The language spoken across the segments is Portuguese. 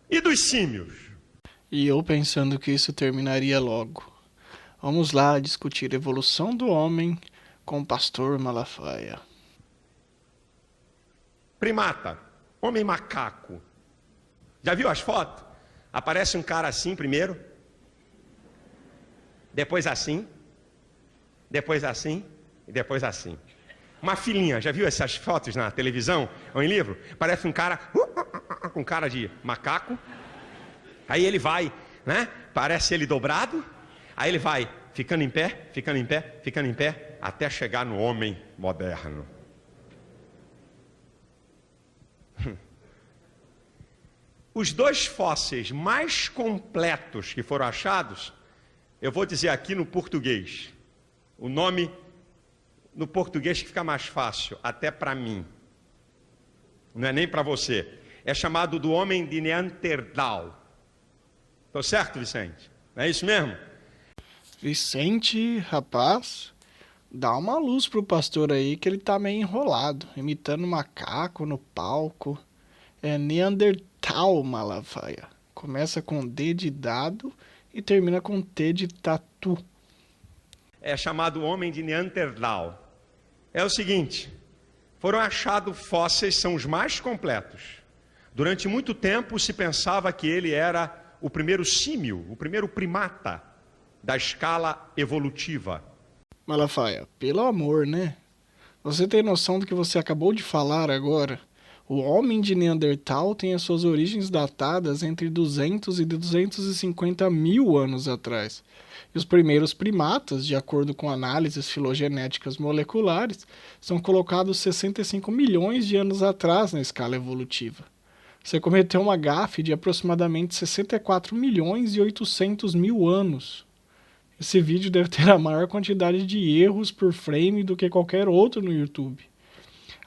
E dos símios? E eu pensando que isso terminaria logo. Vamos lá discutir a evolução do homem com o pastor Malafaia. Primata, homem macaco. Já viu as fotos? Aparece um cara assim primeiro, depois assim, depois assim e depois assim. Uma filhinha, já viu essas fotos na televisão ou em livro? Parece um cara com cara de macaco. Aí ele vai, né? Parece ele dobrado. Aí ele vai ficando em pé, ficando em pé, ficando em pé, até chegar no homem moderno. Os dois fósseis mais completos que foram achados, eu vou dizer aqui no português. O nome no português que fica mais fácil, até para mim. Não é nem para você. É chamado do homem de Neandertal. Estou certo, Vicente? Não é isso mesmo? Vicente, rapaz, dá uma luz pro pastor aí que ele tá meio enrolado, imitando macaco no palco. É Neandertal, Malafaia. Começa com D de dado e termina com T de tatu. É chamado homem de Neandertal. É o seguinte, foram achados fósseis, são os mais completos. Durante muito tempo se pensava que ele era o primeiro símio, o primeiro primata da escala evolutiva. Malafaia, pelo amor, né? Você tem noção do que você acabou de falar agora? O homem de Neandertal tem as suas origens datadas entre 200 e 250 mil anos atrás. E os primeiros primatas, de acordo com análises filogenéticas moleculares, são colocados 65 milhões de anos atrás na escala evolutiva. Você cometeu uma gafe de aproximadamente 64 milhões e 800 mil anos. Esse vídeo deve ter a maior quantidade de erros por frame do que qualquer outro no YouTube.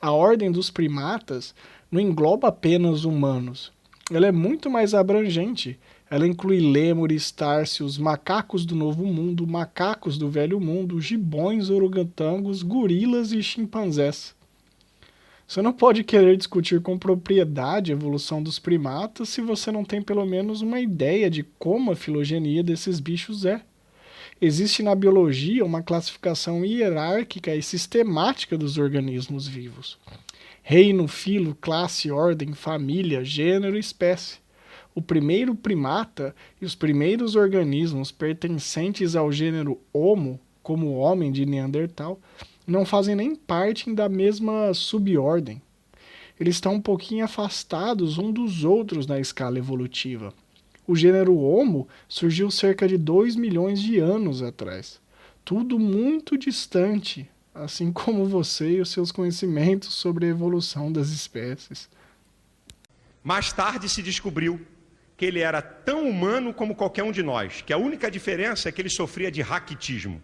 A ordem dos primatas não engloba apenas humanos. Ela é muito mais abrangente. Ela inclui lêmures, tárcios, macacos do Novo Mundo, macacos do Velho Mundo, gibões, orangotangos, gorilas e chimpanzés. Você não pode querer discutir com propriedade a evolução dos primatas se você não tem pelo menos uma ideia de como a filogenia desses bichos é. Existe na biologia uma classificação hierárquica e sistemática dos organismos vivos. Reino, filo, classe, ordem, família, gênero e espécie. O primeiro primata e os primeiros organismos pertencentes ao gênero Homo, como o homem de Neandertal, não fazem nem parte da mesma subordem. Eles estão um pouquinho afastados um dos outros na escala evolutiva. O gênero Homo surgiu cerca de 2 milhões de anos atrás. Tudo muito distante, assim como você e os seus conhecimentos sobre a evolução das espécies. Mais tarde se descobriu que ele era tão humano como qualquer um de nós, que a única diferença é que ele sofria de raquitismo.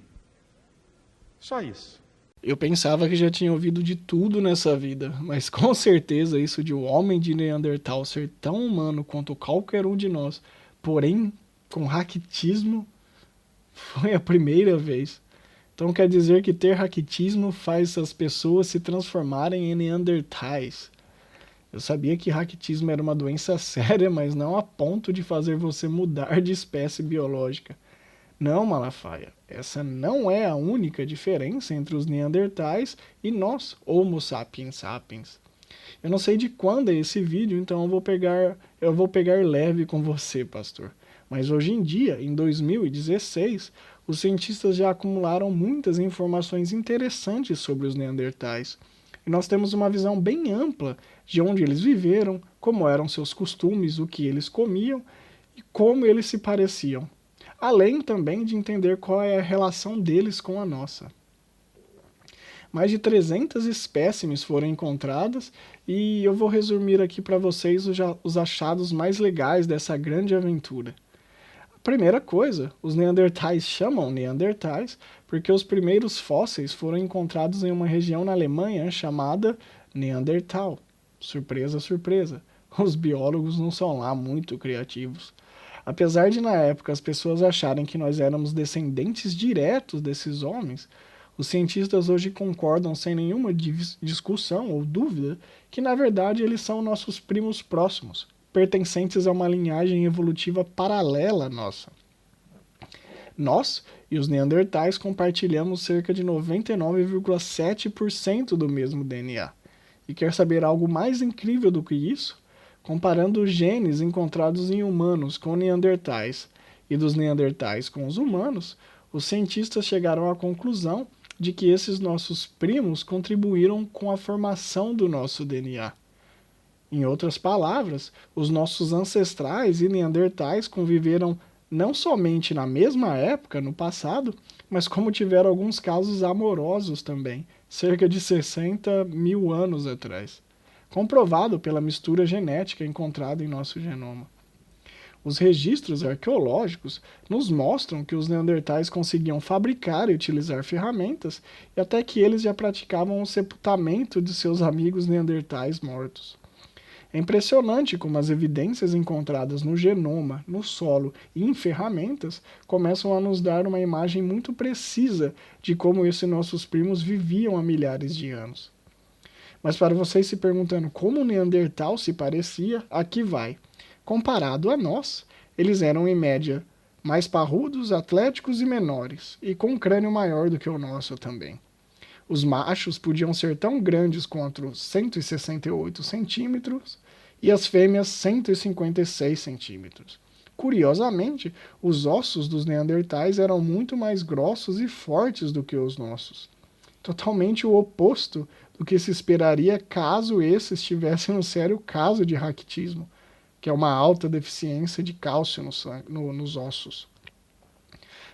Só isso. Eu pensava que já tinha ouvido de tudo nessa vida, mas com certeza isso de um homem de Neandertal ser tão humano quanto qualquer um de nós, porém com raquitismo, foi a primeira vez. Então quer dizer que ter raquitismo faz as pessoas se transformarem em neandertais. Eu sabia que raquitismo era uma doença séria, mas não a ponto de fazer você mudar de espécie biológica. Não, Malafaia, essa não é a única diferença entre os neandertais e nós, Homo sapiens sapiens. Eu não sei de quando é esse vídeo, então eu vou pegar leve com você, pastor. Mas hoje em dia, em 2016, os cientistas já acumularam muitas informações interessantes sobre os neandertais. E nós temos uma visão bem ampla de onde eles viveram, como eram seus costumes, o que eles comiam e como eles se pareciam. Além também de entender qual é a relação deles com a nossa. Mais de 300 espécimes foram encontradas e eu vou resumir aqui para vocês os achados mais legais dessa grande aventura. Primeira coisa, os neandertais chamam neandertais porque os primeiros fósseis foram encontrados em uma região na Alemanha chamada Neandertal. Surpresa, surpresa. Os biólogos não são lá muito criativos. Apesar de na época as pessoas acharem que nós éramos descendentes diretos desses homens, os cientistas hoje concordam sem nenhuma discussão ou dúvida que na verdade eles são nossos primos próximos. pertencentes a uma linhagem evolutiva paralela à nossa. Nós e os neandertais compartilhamos cerca de 99,7% do mesmo DNA. E quer saber algo mais incrível do que isso? Comparando os genes encontrados em humanos com neandertais e dos neandertais com os humanos, os cientistas chegaram à conclusão de que esses nossos primos contribuíram com a formação do nosso DNA. Em outras palavras, os nossos ancestrais e neandertais conviveram não somente na mesma época, no passado, mas como tiveram alguns casos amorosos também, cerca de 60 mil anos atrás, comprovado pela mistura genética encontrada em nosso genoma. Os registros arqueológicos nos mostram que os neandertais conseguiam fabricar e utilizar ferramentas e até que eles já praticavam o sepultamento de seus amigos neandertais mortos. É impressionante como as evidências encontradas no genoma, no solo e em ferramentas começam a nos dar uma imagem muito precisa de como esses nossos primos viviam há milhares de anos. Mas para vocês se perguntando como o Neandertal se parecia, aqui vai. Comparado a nós, eles eram em média mais parrudos, atléticos e menores, e com um crânio maior do que o nosso também. Os machos podiam ser tão grandes quanto 168 centímetros e as fêmeas 156 centímetros. Curiosamente, os ossos dos neandertais eram muito mais grossos e fortes do que os nossos. Totalmente o oposto do que se esperaria caso esses tivessem um sério caso de raquitismo, que é uma alta deficiência de cálcio nos ossos.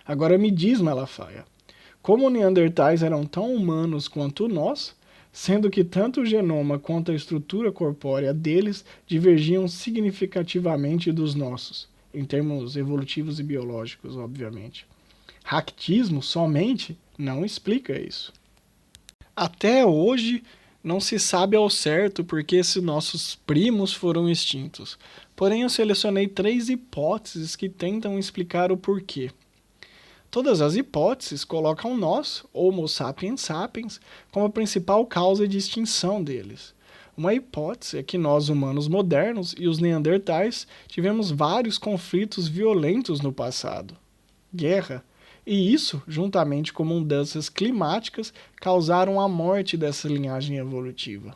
Agora me diz, Malafaia, como os neandertais eram tão humanos quanto nós, sendo que tanto o genoma quanto a estrutura corpórea deles divergiam significativamente dos nossos, em termos evolutivos e biológicos, obviamente. Raquitismo somente não explica isso. Até hoje, não se sabe ao certo por que esses nossos primos foram extintos. Porém, eu selecionei 3 hipóteses que tentam explicar o porquê. Todas as hipóteses colocam nós, Homo sapiens sapiens, como a principal causa de extinção deles. Uma hipótese é que nós, humanos modernos, e os neandertais tivemos vários conflitos violentos no passado. Guerra. E isso, juntamente com mudanças climáticas, causaram a morte dessa linhagem evolutiva.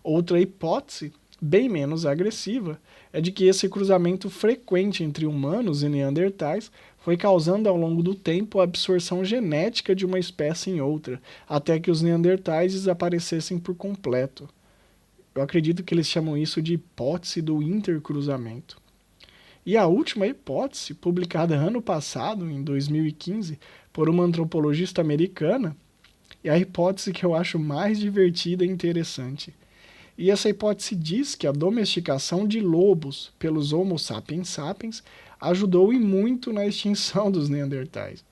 Outra hipótese, bem menos agressiva, é de que esse cruzamento frequente entre humanos e neandertais foi causando ao longo do tempo a absorção genética de uma espécie em outra, até que os neandertais desaparecessem por completo. Eu acredito que eles chamam isso de hipótese do intercruzamento. E a última hipótese, publicada ano passado, em 2015, por uma antropologista americana, é a hipótese que eu acho mais divertida e interessante. E essa hipótese diz que a domesticação de lobos pelos Homo sapiens sapiens ajudou e muito na extinção dos neandertais.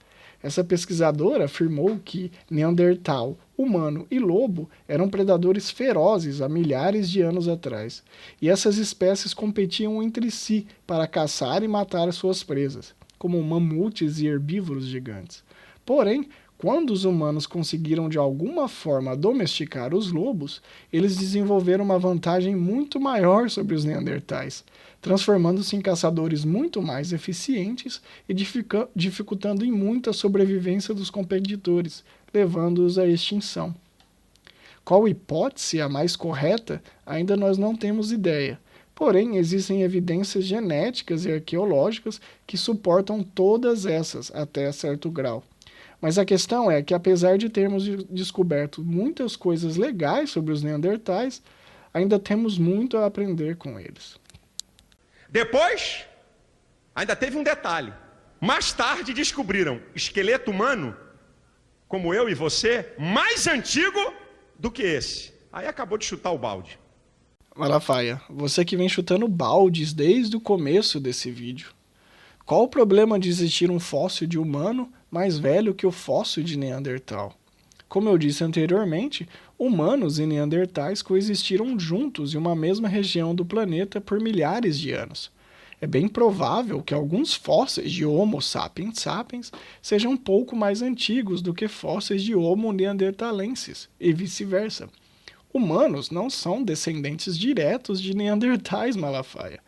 Essa pesquisadora afirmou que Neandertal, humano e lobo eram predadores ferozes há milhares de anos atrás, e essas espécies competiam entre si para caçar e matar suas presas, como mamutes e herbívoros gigantes. Porém, quando os humanos conseguiram de alguma forma domesticar os lobos, eles desenvolveram uma vantagem muito maior sobre os neandertais, transformando-se em caçadores muito mais eficientes e dificultando em muito a sobrevivência dos competidores, levando-os à extinção. Qual hipótese é a mais correta? Ainda nós não temos ideia. Porém, existem evidências genéticas e arqueológicas que suportam todas essas até certo grau. Mas a questão é que, apesar de termos descoberto muitas coisas legais sobre os neandertais, ainda temos muito a aprender com eles. Depois, ainda teve um detalhe. Mais tarde descobriram esqueleto humano, como eu e você, mais antigo do que esse. Aí acabou de chutar o balde. Malafaia, você que vem chutando baldes desde o começo desse vídeo. Qual o problema de existir um fóssil de humano mais velho que o fóssil de Neandertal? Como eu disse anteriormente, humanos e neandertais coexistiram juntos em uma mesma região do planeta por milhares de anos. É bem provável que alguns fósseis de Homo sapiens sapiens sejam um pouco mais antigos do que fósseis de Homo neanderthalensis, e vice-versa. Humanos não são descendentes diretos de neandertais, Malafaia.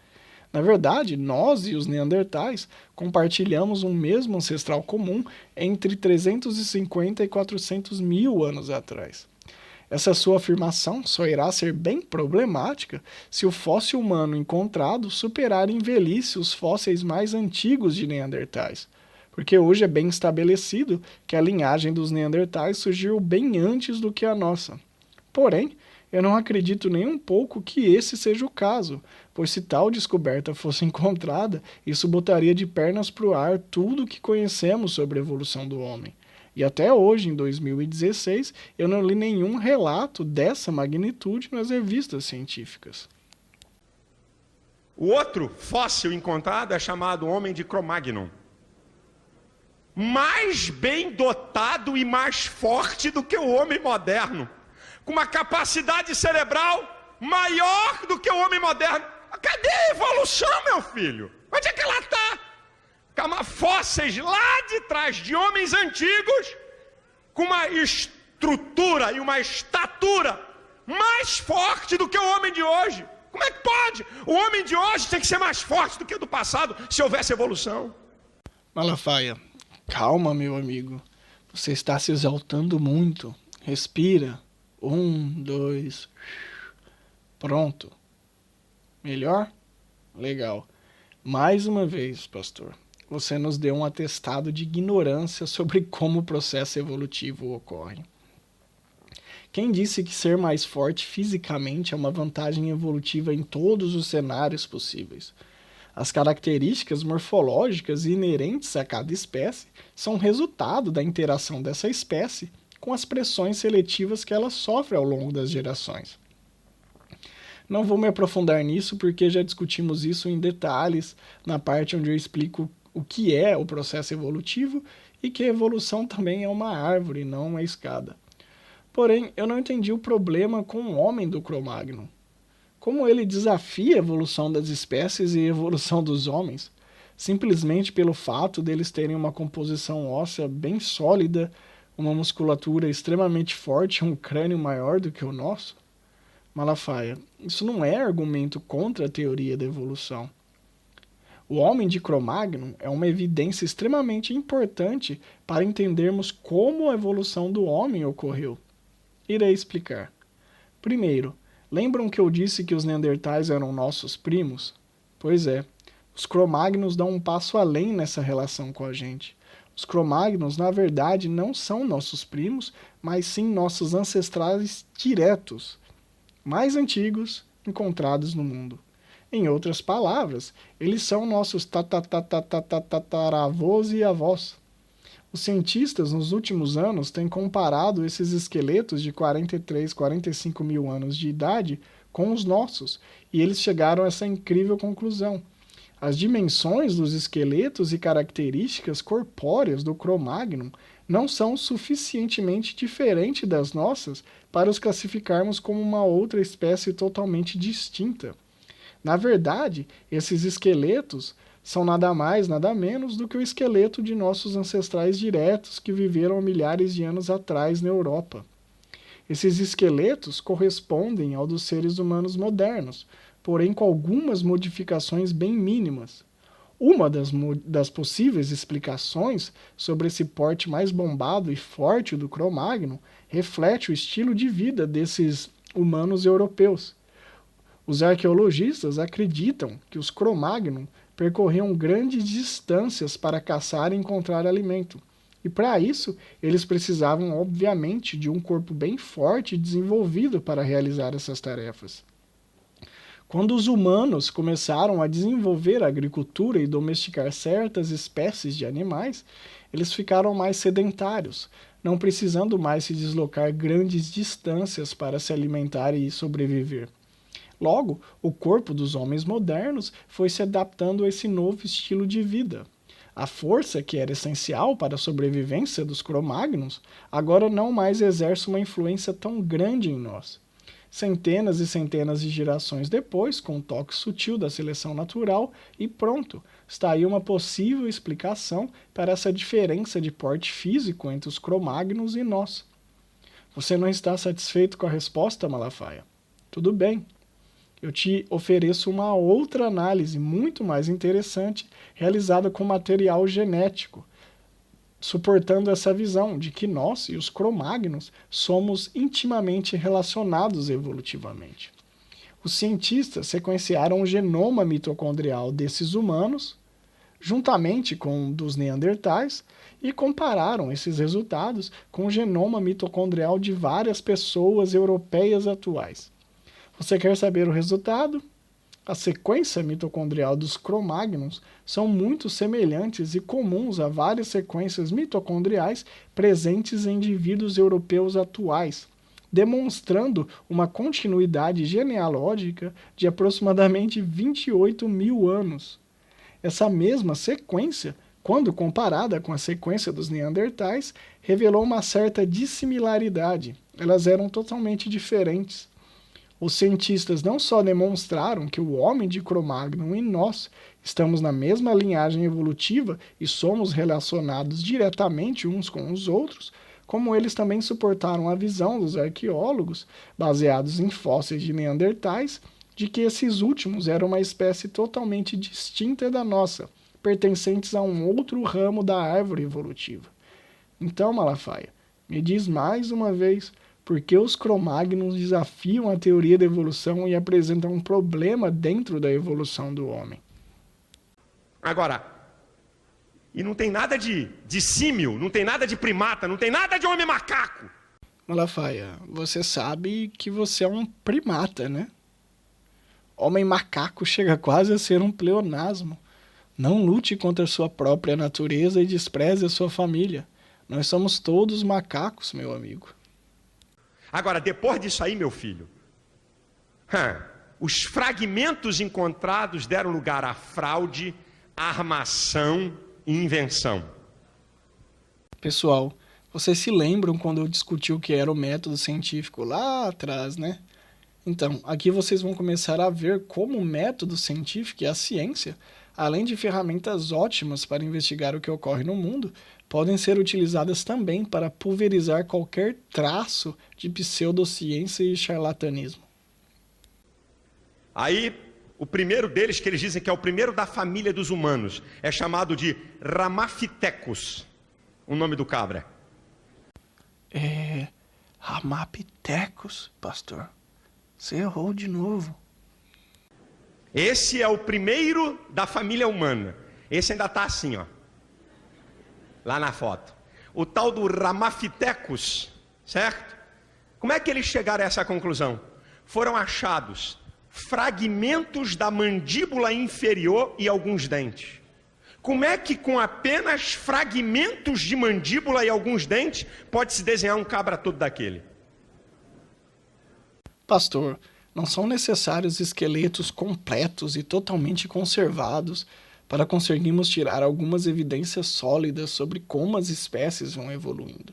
Na verdade, nós e os neandertais compartilhamos um mesmo ancestral comum entre 350 e 400 mil anos atrás. Essa sua afirmação só irá ser bem problemática se o fóssil humano encontrado superar em velhice os fósseis mais antigos de neandertais, porque hoje é bem estabelecido que a linhagem dos neandertais surgiu bem antes do que a nossa. Porém, eu não acredito nem um pouco que esse seja o caso, pois se tal descoberta fosse encontrada, isso botaria de pernas para o ar tudo o que conhecemos sobre a evolução do homem. E até hoje, em 2016, eu não li nenhum relato dessa magnitude nas revistas científicas. O outro fóssil encontrado é chamado Homem de Cro-Magnon. Mais bem dotado e mais forte do que o homem moderno, com uma capacidade cerebral maior do que o homem moderno. Cadê a evolução, meu filho? Onde é que ela está? Fósseis lá de trás de homens antigos com uma estrutura e uma estatura mais forte do que o homem de hoje. Como é que pode? O homem de hoje tem que ser mais forte do que o do passado se houvesse evolução. Malafaia, calma, meu amigo. Você está se exaltando muito. Respira. 1, 2. Pronto. Melhor? Legal. Mais uma vez, pastor, você nos deu um atestado de ignorância sobre como o processo evolutivo ocorre. Quem disse que ser mais forte fisicamente é uma vantagem evolutiva em todos os cenários possíveis? As características morfológicas inerentes a cada espécie são resultado da interação dessa espécie com as pressões seletivas que ela sofre ao longo das gerações. Não vou me aprofundar nisso porque já discutimos isso em detalhes na parte onde eu explico o que é o processo evolutivo e que a evolução também é uma árvore, não uma escada. Porém, eu não entendi o problema com o homem do Cro-Magnon. Como ele desafia a evolução das espécies e a evolução dos homens, simplesmente pelo fato deles terem uma composição óssea bem sólida, uma musculatura extremamente forte e um crânio maior do que o nosso? Malafaia, isso não é argumento contra a teoria da evolução. O homem de Cro-Magnon é uma evidência extremamente importante para entendermos como a evolução do homem ocorreu. Irei explicar. Primeiro, lembram que eu disse que os neandertais eram nossos primos? Pois é, os Cro-Magnons dão um passo além nessa relação com a gente. Os Cro-Magnons, na verdade, não são nossos primos, mas sim nossos ancestrais diretos, mais antigos encontrados no mundo. Em outras palavras, eles são nossos tataravós e avós. Os cientistas, nos últimos anos, têm comparado esses esqueletos de 43, 45 mil anos de idade com os nossos, e eles chegaram a essa incrível conclusão. As dimensões dos esqueletos e características corpóreas do Cro-Magnon não são suficientemente diferentes das nossas para os classificarmos como uma outra espécie totalmente distinta. Na verdade, esses esqueletos são nada mais, nada menos do que o esqueleto de nossos ancestrais diretos que viveram há milhares de anos atrás na Europa. Esses esqueletos correspondem ao dos seres humanos modernos, porém com algumas modificações bem mínimas. Uma das possíveis explicações sobre esse porte mais bombado e forte do Cro-Magnon reflete o estilo de vida desses humanos europeus. Os arqueologistas acreditam que os Cro-Magnon percorriam grandes distâncias para caçar e encontrar alimento. E para isso, eles precisavam, obviamente, de um corpo bem forte e desenvolvido para realizar essas tarefas. Quando os humanos começaram a desenvolver a agricultura e domesticar certas espécies de animais, eles ficaram mais sedentários, não precisando mais se deslocar grandes distâncias para se alimentar e sobreviver. Logo, o corpo dos homens modernos foi se adaptando a esse novo estilo de vida. A força que era essencial para a sobrevivência dos Cro-Magnons agora não mais exerce uma influência tão grande em nós. Centenas e centenas de gerações depois, com um toque sutil da seleção natural, e pronto, está aí uma possível explicação para essa diferença de porte físico entre os Cro-Magnons e nós. Você não está satisfeito com a resposta, Malafaia? Tudo bem. eu te ofereço uma outra análise muito mais interessante, realizada com material genético, suportando essa visão de que nós e os cromagnos somos intimamente relacionados evolutivamente. Os cientistas sequenciaram o genoma mitocondrial desses humanos, juntamente com o dos neandertais, e compararam esses resultados com o genoma mitocondrial de várias pessoas europeias atuais. Você quer saber o resultado? A sequência mitocondrial dos cromagnos são muito semelhantes e comuns a várias sequências mitocondriais presentes em indivíduos europeus atuais, demonstrando uma continuidade genealógica de aproximadamente 28 mil anos. Essa mesma sequência, quando comparada com a sequência dos neandertais, revelou uma certa dissimilaridade. Elas eram totalmente diferentes. Os cientistas não só demonstraram que o homem de Cro-Magnon e nós estamos na mesma linhagem evolutiva e somos relacionados diretamente uns com os outros, como eles também suportaram a visão dos arqueólogos, baseados em fósseis de neandertais, de que esses últimos eram uma espécie totalmente distinta da nossa, pertencentes a um outro ramo da árvore evolutiva. Então, Malafaia, me diz mais uma vez por que os cromagnos desafiam a teoria da evolução e apresentam um problema dentro da evolução do homem. Agora, e não tem nada de símil, não tem nada de primata, não tem nada de homem macaco. Malafaia, você sabe que você é um primata, né? Homem macaco chega quase a ser um pleonasmo. Não lute contra a sua própria natureza e despreze a sua família. Nós somos todos macacos, meu amigo. Agora, depois disso aí, meu filho, os fragmentos encontrados deram lugar à fraude, armação e invenção. Pessoal, vocês se lembram quando eu discuti o que era o método científico lá atrás, né? Então, aqui vocês vão começar a ver como o método científico e a ciência, além de ferramentas ótimas para investigar o que ocorre no mundo, podem ser utilizadas também para pulverizar qualquer traço de pseudociência e charlatanismo. Aí, o primeiro deles, que eles dizem que é o primeiro da família dos humanos, é chamado de Ramapithecus, o nome do cabra. Ramapithecus, pastor. Você errou de novo. Esse é o primeiro da família humana. Esse ainda está assim, ó, lá na foto. O tal do Ramapithecus, certo? Como é que eles chegaram a essa conclusão? Foram achados fragmentos da mandíbula inferior e alguns dentes. Como é que com apenas fragmentos de mandíbula e alguns dentes pode-se desenhar um cabra todo daquele? Pastor, não são necessários esqueletos completos e totalmente conservados para conseguirmos tirar algumas evidências sólidas sobre como as espécies vão evoluindo.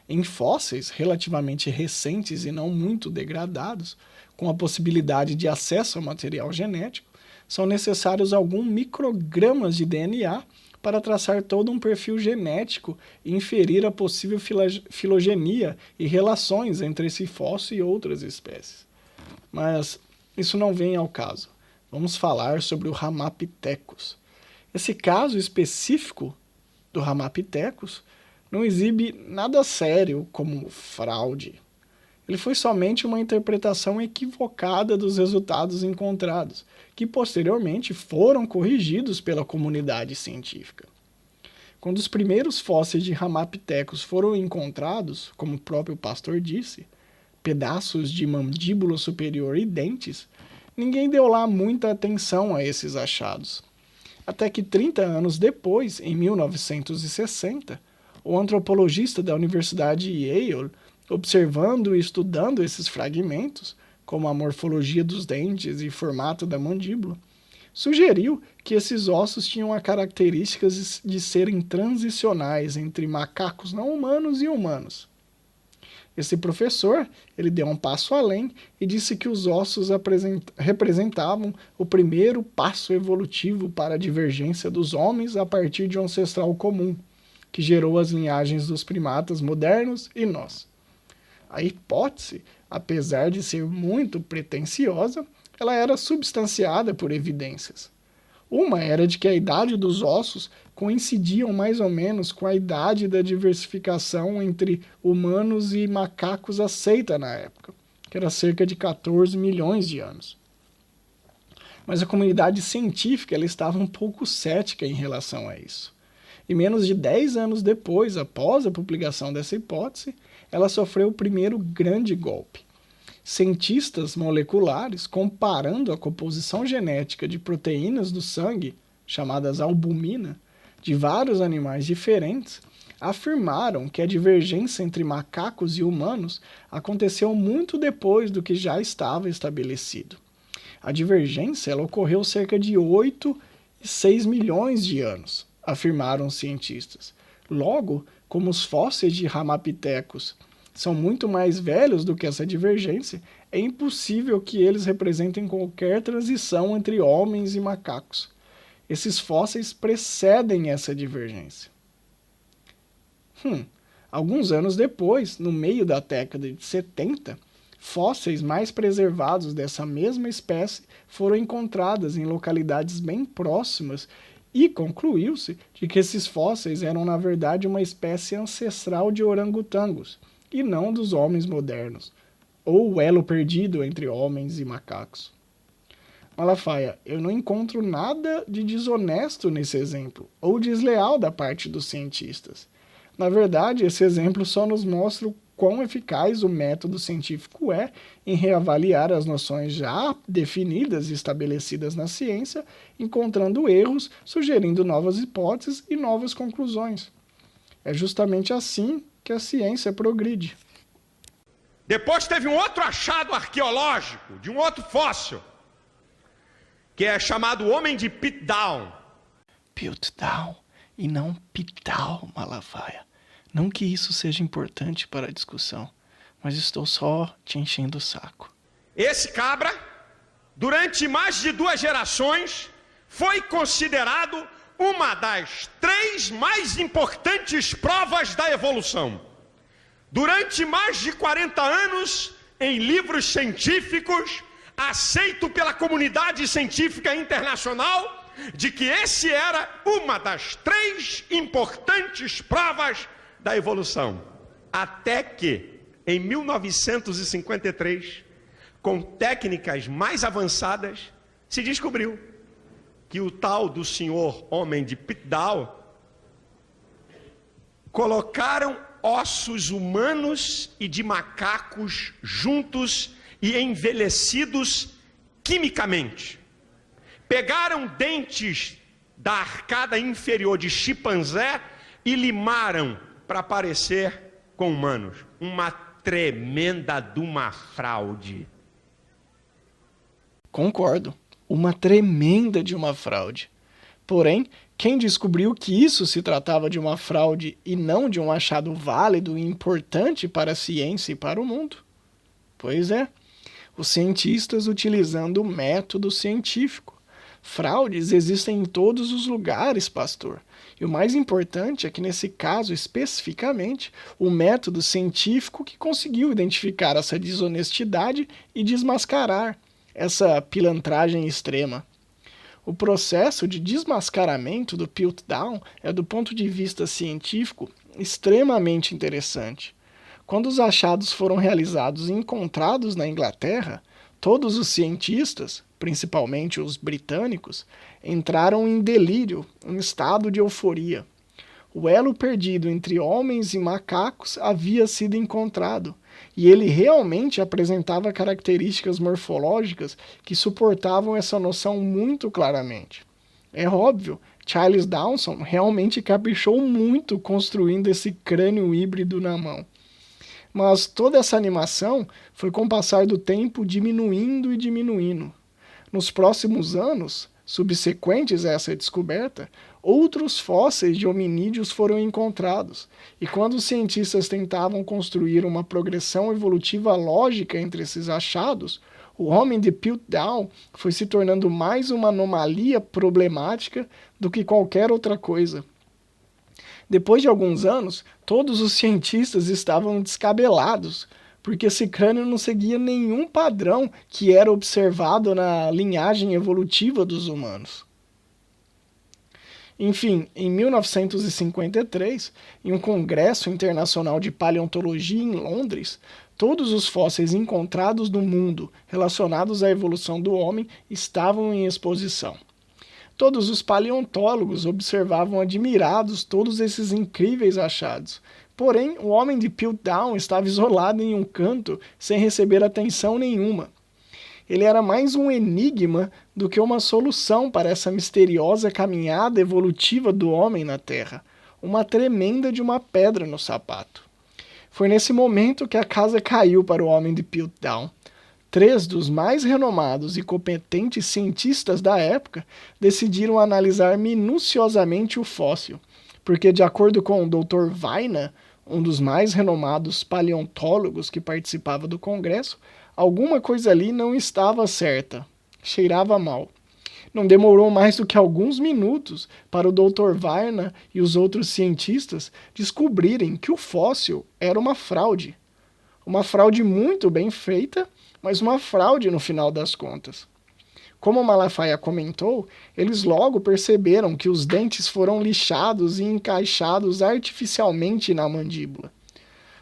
Em fósseis relativamente recentes e não muito degradados, com a possibilidade de acesso ao material genético, são necessários alguns microgramas de DNA para traçar todo um perfil genético e inferir a possível filogenia e relações entre esse fóssil e outras espécies. Mas isso não vem ao caso. Vamos falar sobre o Ramapithecus. Esse caso específico do Ramapithecus não exibe nada sério como fraude. Ele foi somente uma interpretação equivocada dos resultados encontrados, que posteriormente foram corrigidos pela comunidade científica. Quando os primeiros fósseis de Ramapithecus foram encontrados, como o próprio pastor disse, pedaços de mandíbula superior e dentes, ninguém deu lá muita atenção a esses achados. Até que 30 anos depois, em 1960, o antropologista da Universidade de Yale, observando e estudando esses fragmentos, como a morfologia dos dentes e formato da mandíbula, sugeriu que esses ossos tinham a característica de serem transicionais entre macacos não humanos e humanos. Esse professor, ele deu um passo além e disse que os ossos representavam o primeiro passo evolutivo para a divergência dos homens a partir de um ancestral comum, que gerou as linhagens dos primatas modernos e nós. A hipótese, apesar de ser muito pretensiosa, ela era substanciada por evidências. Uma era de que a idade dos ossos coincidiam mais ou menos com a idade da diversificação entre humanos e macacos aceita na época, que era cerca de 14 milhões de anos. Mas a comunidade científica ela estava um pouco cética em relação a isso. E menos de 10 anos depois, após a publicação dessa hipótese, ela sofreu o primeiro grande golpe. Cientistas moleculares, comparando a composição genética de proteínas do sangue, chamadas albumina, de vários animais diferentes, afirmaram que a divergência entre macacos e humanos aconteceu muito depois do que já estava estabelecido. A divergência ela ocorreu cerca de 8 e 6 milhões de anos, afirmaram os cientistas. Logo, como os fósseis de Ramapithecus são muito mais velhos do que essa divergência, é impossível que eles representem qualquer transição entre homens e macacos. Esses fósseis precedem essa divergência. Alguns anos depois, no meio da década de 70, fósseis mais preservados dessa mesma espécie foram encontrados em localidades bem próximas e concluiu-se de que esses fósseis eram, na verdade, uma espécie ancestral de orangotangos, e não dos homens modernos, ou o elo perdido entre homens e macacos. Malafaia, eu não encontro nada de desonesto nesse exemplo, ou desleal da parte dos cientistas. Na verdade, esse exemplo só nos mostra o quão eficaz o método científico é em reavaliar as noções já definidas e estabelecidas na ciência, encontrando erros, sugerindo novas hipóteses e novas conclusões. É justamente assim que a ciência progride. Depois teve um outro achado arqueológico, de um outro fóssil, que é chamado Homem de Piltdown. Piltdown e não Pital, Malafaia. Não que isso seja importante para a discussão, mas estou só te enchendo o saco. Esse cabra, durante mais de 2 gerações, foi considerado uma das 3 mais importantes provas da evolução. Durante mais de 40 anos, em livros científicos, aceito pela comunidade científica internacional, de que esse era uma das 3 importantes provas da evolução. Até que, em 1953, com técnicas mais avançadas, se descobriu que o tal do senhor Homem de Piltdown colocaram ossos humanos e de macacos juntos e envelhecidos quimicamente. Pegaram dentes da arcada inferior de chimpanzé e limaram para parecer com humanos. Uma tremenda de uma fraude. Concordo. Uma tremenda de uma fraude. Porém, quem descobriu que isso se tratava de uma fraude e não de um achado válido e importante para a ciência e para o mundo? Pois é, os cientistas utilizando o método científico. Fraudes existem em todos os lugares, pastor. E o mais importante é que, nesse caso especificamente, o método científico que conseguiu identificar essa desonestidade e desmascarar essa pilantragem extrema. O processo de desmascaramento do Piltdown é, do ponto de vista científico, extremamente interessante. Quando os achados foram realizados e encontrados na Inglaterra, todos os cientistas, principalmente os britânicos, entraram em delírio, em estado de euforia. O elo perdido entre homens e macacos havia sido encontrado, e ele realmente apresentava características morfológicas que suportavam essa noção muito claramente. É óbvio, Charles Dawson realmente caprichou muito construindo esse crânio híbrido na mão. Mas toda essa animação foi com o passar do tempo diminuindo e diminuindo. Nos próximos anos, subsequentes a essa descoberta, outros fósseis de hominídeos foram encontrados, e quando os cientistas tentavam construir uma progressão evolutiva lógica entre esses achados, o homem de Piltdown foi se tornando mais uma anomalia problemática do que qualquer outra coisa. Depois de alguns anos, todos os cientistas estavam descabelados, porque esse crânio não seguia nenhum padrão que era observado na linhagem evolutiva dos humanos. Enfim, em 1953, em um congresso internacional de paleontologia em Londres, todos os fósseis encontrados no mundo relacionados à evolução do homem estavam em exposição. Todos os paleontólogos observavam admirados todos esses incríveis achados. Porém, o homem de Piltdown estava isolado em um canto, sem receber atenção nenhuma. Ele era mais um enigma do que uma solução para essa misteriosa caminhada evolutiva do homem na Terra, uma tremenda de uma pedra no sapato. Foi nesse momento que a casa caiu para o homem de Piltdown. 3 dos mais renomados e competentes cientistas da época decidiram analisar minuciosamente o fóssil, porque, de acordo com o Dr. Weiner, um dos mais renomados paleontólogos que participava do congresso, alguma coisa ali não estava certa. Cheirava mal. Não demorou mais do que alguns minutos para o Dr. Weiner e os outros cientistas descobrirem que o fóssil era uma fraude. Uma fraude muito bem feita, mas uma fraude no final das contas. Como Malafaia comentou, eles logo perceberam que os dentes foram lixados e encaixados artificialmente na mandíbula.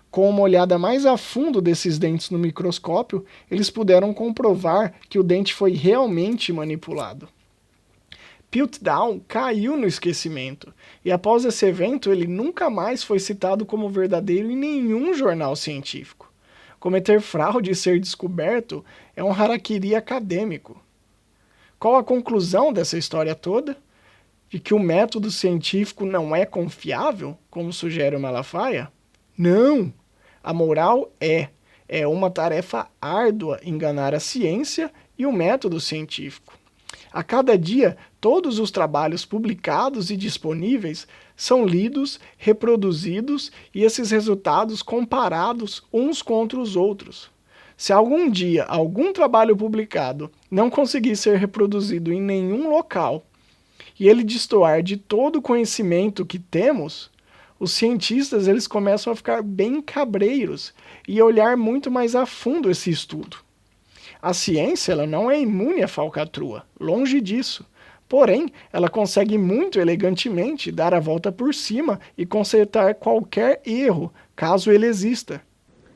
Com uma olhada mais a fundo desses dentes no microscópio, eles puderam comprovar que o dente foi realmente manipulado. Piltdown caiu no esquecimento, e após esse evento ele nunca mais foi citado como verdadeiro em nenhum jornal científico. Cometer fraude e ser descoberto é um harakiri acadêmico. Qual a conclusão dessa história toda? De que o método científico não é confiável, como sugere o Malafaia? Não! A moral é uma tarefa árdua enganar a ciência e o método científico. A cada dia, todos os trabalhos publicados e disponíveis são lidos, reproduzidos e esses resultados comparados uns contra os outros. Se algum dia algum trabalho publicado não conseguir ser reproduzido em nenhum local e ele destoar de todo o conhecimento que temos, os cientistas eles começam a ficar bem cabreiros e a olhar muito mais a fundo esse estudo. A ciência ela não é imune à falcatrua, longe disso. Porém, ela consegue muito elegantemente dar a volta por cima e consertar qualquer erro, caso ele exista.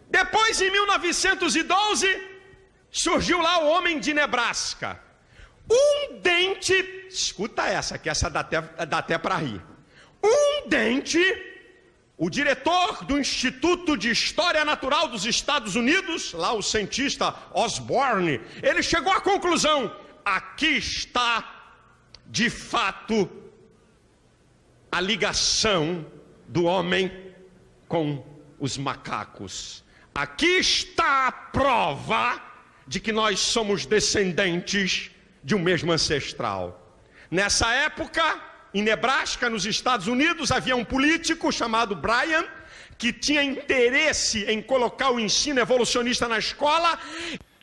Depois, em 1912, surgiu lá o homem de Nebraska. Um dente, escuta essa, que essa dá até para rir. Um dente, o diretor do Instituto de História Natural dos Estados Unidos, lá o cientista Osborne, ele chegou à conclusão: aqui está, de fato, a ligação do homem com os macacos. Aqui está a prova de que nós somos descendentes de um mesmo ancestral. Nessa época, em Nebraska, nos Estados Unidos, havia um político chamado Bryan, que tinha interesse em colocar o ensino evolucionista na escola.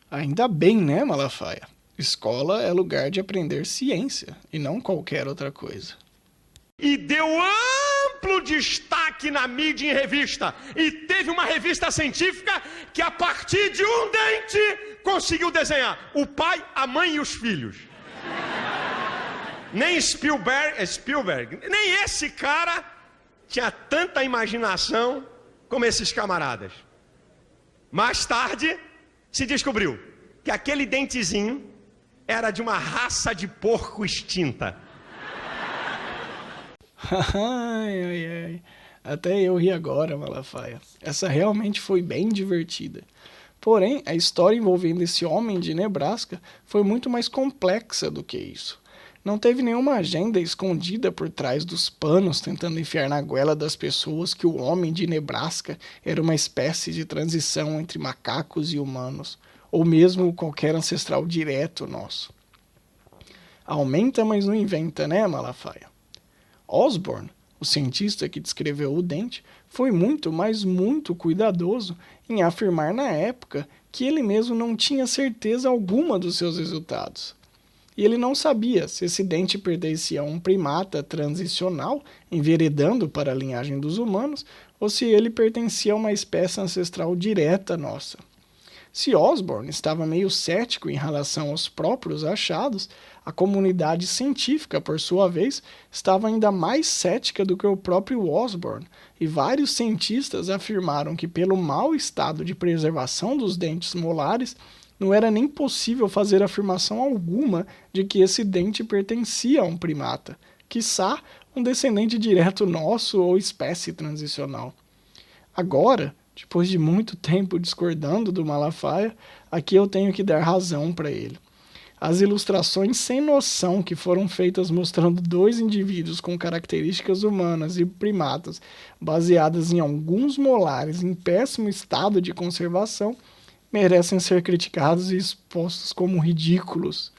Ainda bem, né, Malafaia? Escola é lugar de aprender ciência e não qualquer outra coisa. E deu amplo destaque na mídia e em revista. E teve uma revista científica que, a partir de um dente, conseguiu desenhar o pai, a mãe e os filhos. Nem Spielberg, nem esse cara tinha tanta imaginação como esses camaradas. Mais tarde, se descobriu que aquele dentezinho era de uma raça de porco extinta. Ai. Até eu ri agora, Malafaia. Essa realmente foi bem divertida. Porém, a história envolvendo esse homem de Nebraska foi muito mais complexa do que isso. Não teve nenhuma agenda escondida por trás dos panos tentando enfiar na goela das pessoas que o homem de Nebraska era uma espécie de transição entre macacos e humanos, ou mesmo qualquer ancestral direto nosso. Aumenta, mas não inventa, né, Malafaia? Osborne, o cientista que descreveu o dente, foi muito, mas muito cuidadoso em afirmar na época que ele mesmo não tinha certeza alguma dos seus resultados. E ele não sabia se esse dente pertencia a um primata transicional, enveredando para a linhagem dos humanos, ou se ele pertencia a uma espécie ancestral direta nossa. Se Osborn estava meio cético em relação aos próprios achados, a comunidade científica, por sua vez, estava ainda mais cética do que o próprio Osborn, e vários cientistas afirmaram que, pelo mau estado de preservação dos dentes molares, não era nem possível fazer afirmação alguma de que esse dente pertencia a um primata, quiçá um descendente direto nosso ou espécie transicional. Agora, depois de muito tempo discordando do Malafaia, aqui eu tenho que dar razão para ele. As ilustrações sem noção que foram feitas mostrando dois indivíduos com características humanas e primatas baseadas em alguns molares em péssimo estado de conservação merecem ser criticados e expostos como ridículos.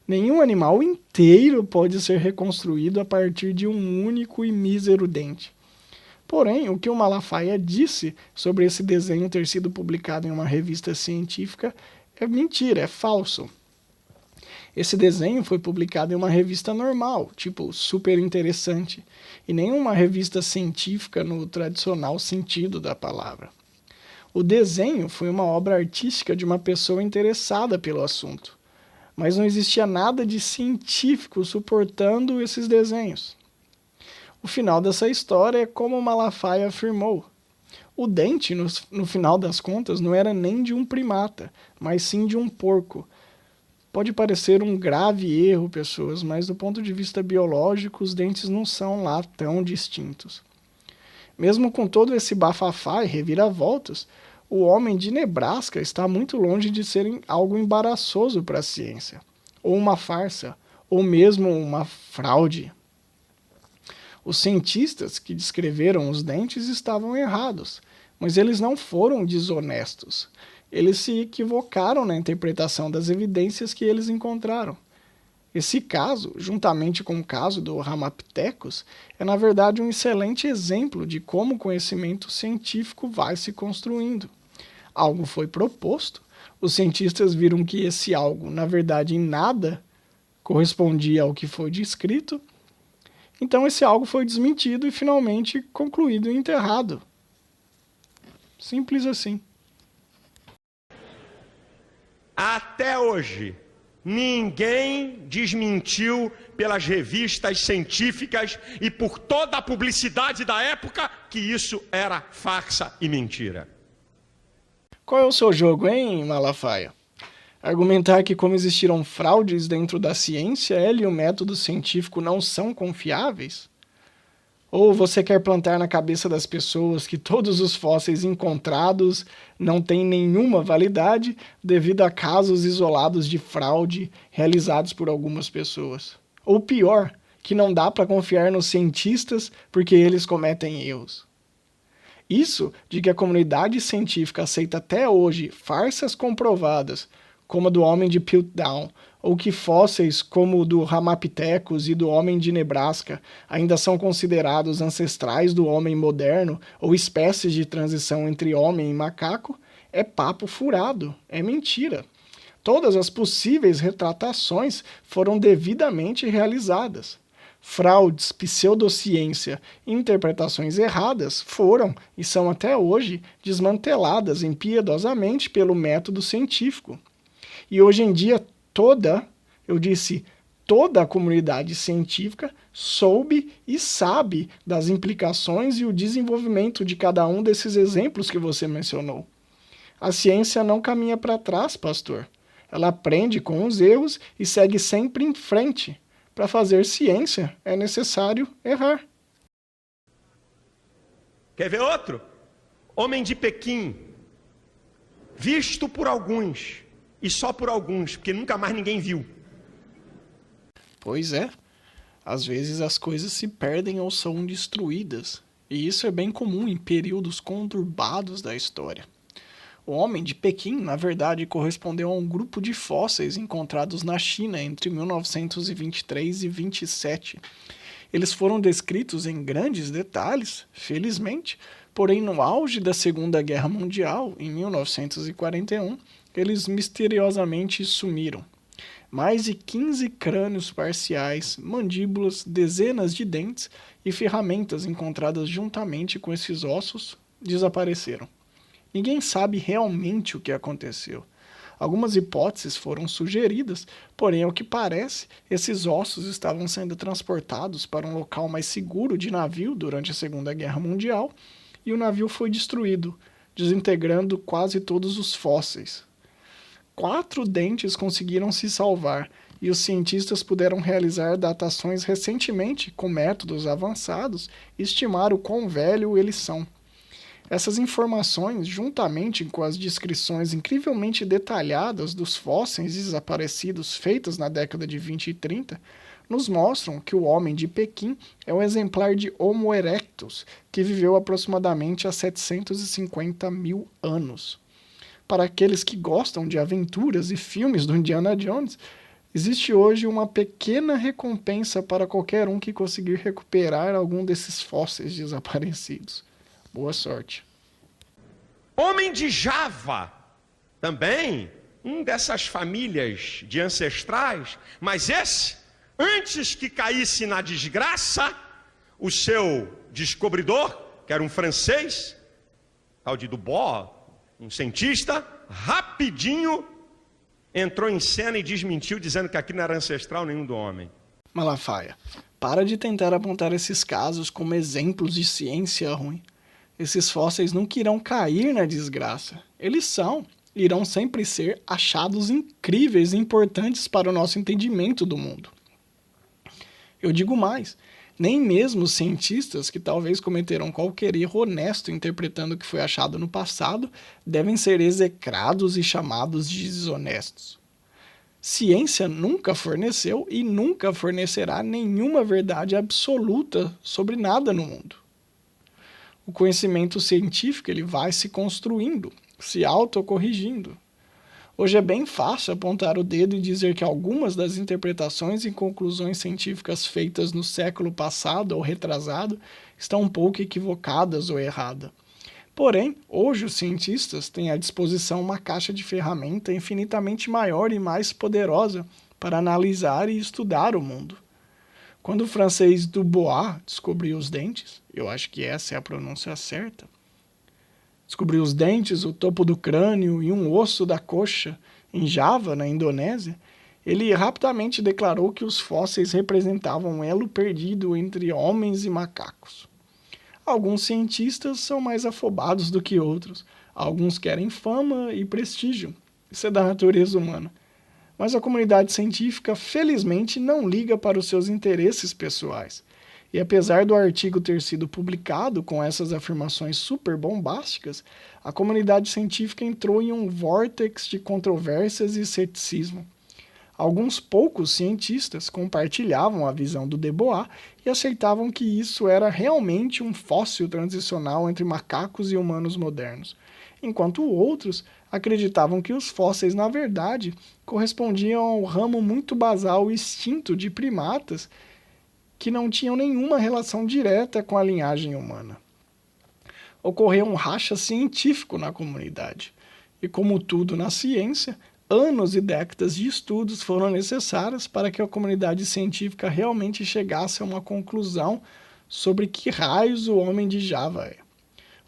Nenhum animal inteiro pode ser reconstruído a partir de um único e mísero dente. Porém, o que o Malafaia disse sobre esse desenho ter sido publicado em uma revista científica é mentira, é falso. Esse desenho foi publicado em uma revista normal, tipo super interessante, e nem uma revista científica no tradicional sentido da palavra. O desenho foi uma obra artística de uma pessoa interessada pelo assunto, mas não existia nada de científico suportando esses desenhos. O final dessa história é como o Malafaia afirmou. O dente, no final das contas, não era nem de um primata, mas sim de um porco. Pode parecer um grave erro, pessoas, mas do ponto de vista biológico, os dentes não são lá tão distintos. Mesmo com todo esse bafafá e reviravoltas, o homem de Nebraska está muito longe de ser algo embaraçoso para a ciência, ou uma farsa, ou mesmo uma fraude. Os cientistas que descreveram os dentes estavam errados, mas eles não foram desonestos. Eles se equivocaram na interpretação das evidências que eles encontraram. Esse caso, juntamente com o caso do Ramapithecus, é na verdade um excelente exemplo de como o conhecimento científico vai se construindo. Algo foi proposto, os cientistas viram que esse algo, na verdade, em nada correspondia ao que foi descrito, então esse algo foi desmentido e finalmente concluído e enterrado. Simples assim. Até hoje, ninguém desmentiu pelas revistas científicas e por toda a publicidade da época que isso era farsa e mentira. Qual é o seu jogo, hein, Malafaia? Argumentar que como existiram fraudes dentro da ciência, ele e o método científico não são confiáveis? Ou você quer plantar na cabeça das pessoas que todos os fósseis encontrados não têm nenhuma validade devido a casos isolados de fraude realizados por algumas pessoas? Ou pior, que não dá para confiar nos cientistas porque eles cometem erros? Isso de que a comunidade científica aceita até hoje farsas comprovadas, como a do homem de Piltdown, ou que fósseis como o do Ramapithecus e do homem de Nebraska ainda são considerados ancestrais do homem moderno ou espécies de transição entre homem e macaco, é papo furado, é mentira. Todas as possíveis retratações foram devidamente realizadas. Fraudes, pseudociência e interpretações erradas foram e são até hoje desmanteladas impiedosamente pelo método científico. E hoje em dia toda a comunidade científica soube e sabe das implicações e o desenvolvimento de cada um desses exemplos que você mencionou. A ciência não caminha para trás, pastor. Ela aprende com os erros e segue sempre em frente. Para fazer ciência é necessário errar. Quer ver outro? Homem de Pequim, visto por alguns, e só por alguns, porque nunca mais ninguém viu. Pois é, às vezes as coisas se perdem ou são destruídas, e isso é bem comum em períodos conturbados da história. O Homem de Pequim, na verdade, correspondeu a um grupo de fósseis encontrados na China entre 1923 e 27. Eles foram descritos em grandes detalhes, felizmente, porém no auge da Segunda Guerra Mundial, em 1941, eles misteriosamente sumiram. Mais de 15 crânios parciais, mandíbulas, dezenas de dentes e ferramentas encontradas juntamente com esses ossos desapareceram. Ninguém sabe realmente o que aconteceu. Algumas hipóteses foram sugeridas, porém, ao que parece, esses ossos estavam sendo transportados para um local mais seguro de navio durante a Segunda Guerra Mundial e o navio foi destruído, desintegrando quase todos os fósseis. 4 dentes conseguiram se salvar e os cientistas puderam realizar datações recentemente com métodos avançados e estimar o quão velho eles são. Essas informações, juntamente com as descrições incrivelmente detalhadas dos fósseis desaparecidos feitas na década de 20 e 30, nos mostram que o homem de Pequim é um exemplar de Homo erectus, que viveu aproximadamente há 750 mil anos. Para aqueles que gostam de aventuras e filmes do Indiana Jones, existe hoje uma pequena recompensa para qualquer um que conseguir recuperar algum desses fósseis desaparecidos. Boa sorte. Homem de Java, também, dessas famílias de ancestrais, mas esse, antes que caísse na desgraça, o seu descobridor, que era um francês, tal de Dubois, um cientista, rapidinho entrou em cena e desmentiu, dizendo que aqui não era ancestral nenhum do homem. Malafaia, para de tentar apontar esses casos como exemplos de ciência ruim. Esses fósseis nunca irão cair na desgraça. Eles irão sempre ser achados incríveis e importantes para o nosso entendimento do mundo. Eu digo mais, nem mesmo os cientistas que talvez cometeram qualquer erro honesto interpretando o que foi achado no passado devem ser execrados e chamados de desonestos. Ciência nunca forneceu e nunca fornecerá nenhuma verdade absoluta sobre nada no mundo. O conhecimento científico ele vai se construindo, se autocorrigindo. Hoje é bem fácil apontar o dedo e dizer que algumas das interpretações e conclusões científicas feitas no século passado ou retrasado estão um pouco equivocadas ou erradas. Porém, hoje os cientistas têm à disposição uma caixa de ferramenta infinitamente maior e mais poderosa para analisar e estudar o mundo. Quando o francês Dubois descobriu os dentes, eu acho que essa é a pronúncia certa, descobriu os dentes, o topo do crânio e um osso da coxa em Java, na Indonésia, ele rapidamente declarou que os fósseis representavam um elo perdido entre homens e macacos. Alguns cientistas são mais afobados do que outros, alguns querem fama e prestígio, isso é da natureza humana. Mas a comunidade científica, felizmente, não liga para os seus interesses pessoais. E apesar do artigo ter sido publicado com essas afirmações super bombásticas, a comunidade científica entrou em um vórtex de controvérsias e ceticismo. Alguns poucos cientistas compartilhavam a visão do Dubois e aceitavam que isso era realmente um fóssil transicional entre macacos e humanos modernos, enquanto outros acreditavam que os fósseis, na verdade, correspondiam ao ramo muito basal e extinto de primatas que não tinham nenhuma relação direta com a linhagem humana. Ocorreu um racha científico na comunidade, e como tudo na ciência, anos e décadas de estudos foram necessários para que a comunidade científica realmente chegasse a uma conclusão sobre que raios o homem de Java é.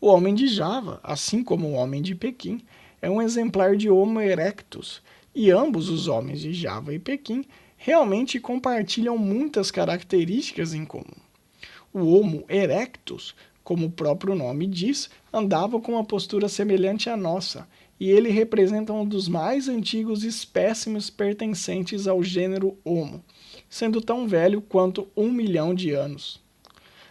O homem de Java, assim como o homem de Pequim, é um exemplar de Homo erectus, e ambos os homens de Java e Pequim realmente compartilham muitas características em comum. O Homo erectus, como o próprio nome diz, andava com uma postura semelhante à nossa, e ele representa um dos mais antigos espécimes pertencentes ao gênero Homo, sendo tão velho quanto 1 milhão de anos.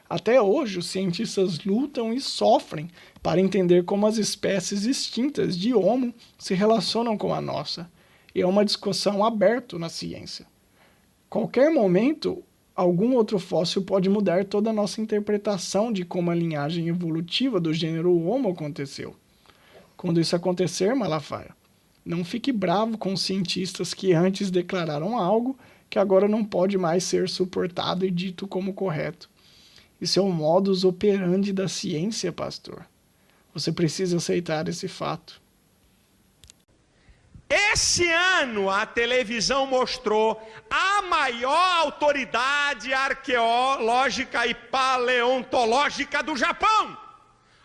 Até hoje, os cientistas lutam e sofrem para entender como as espécies extintas de Homo se relacionam com a nossa, e é uma discussão aberta na ciência. Qualquer momento, algum outro fóssil pode mudar toda a nossa interpretação de como a linhagem evolutiva do gênero Homo aconteceu. Quando isso acontecer, Malafaia, não fique bravo com os cientistas que antes declararam algo que agora não pode mais ser suportado e dito como correto. Isso é o modus operandi da ciência, pastor. Você precisa aceitar esse fato. Esse ano a televisão mostrou a maior autoridade arqueológica e paleontológica do Japão.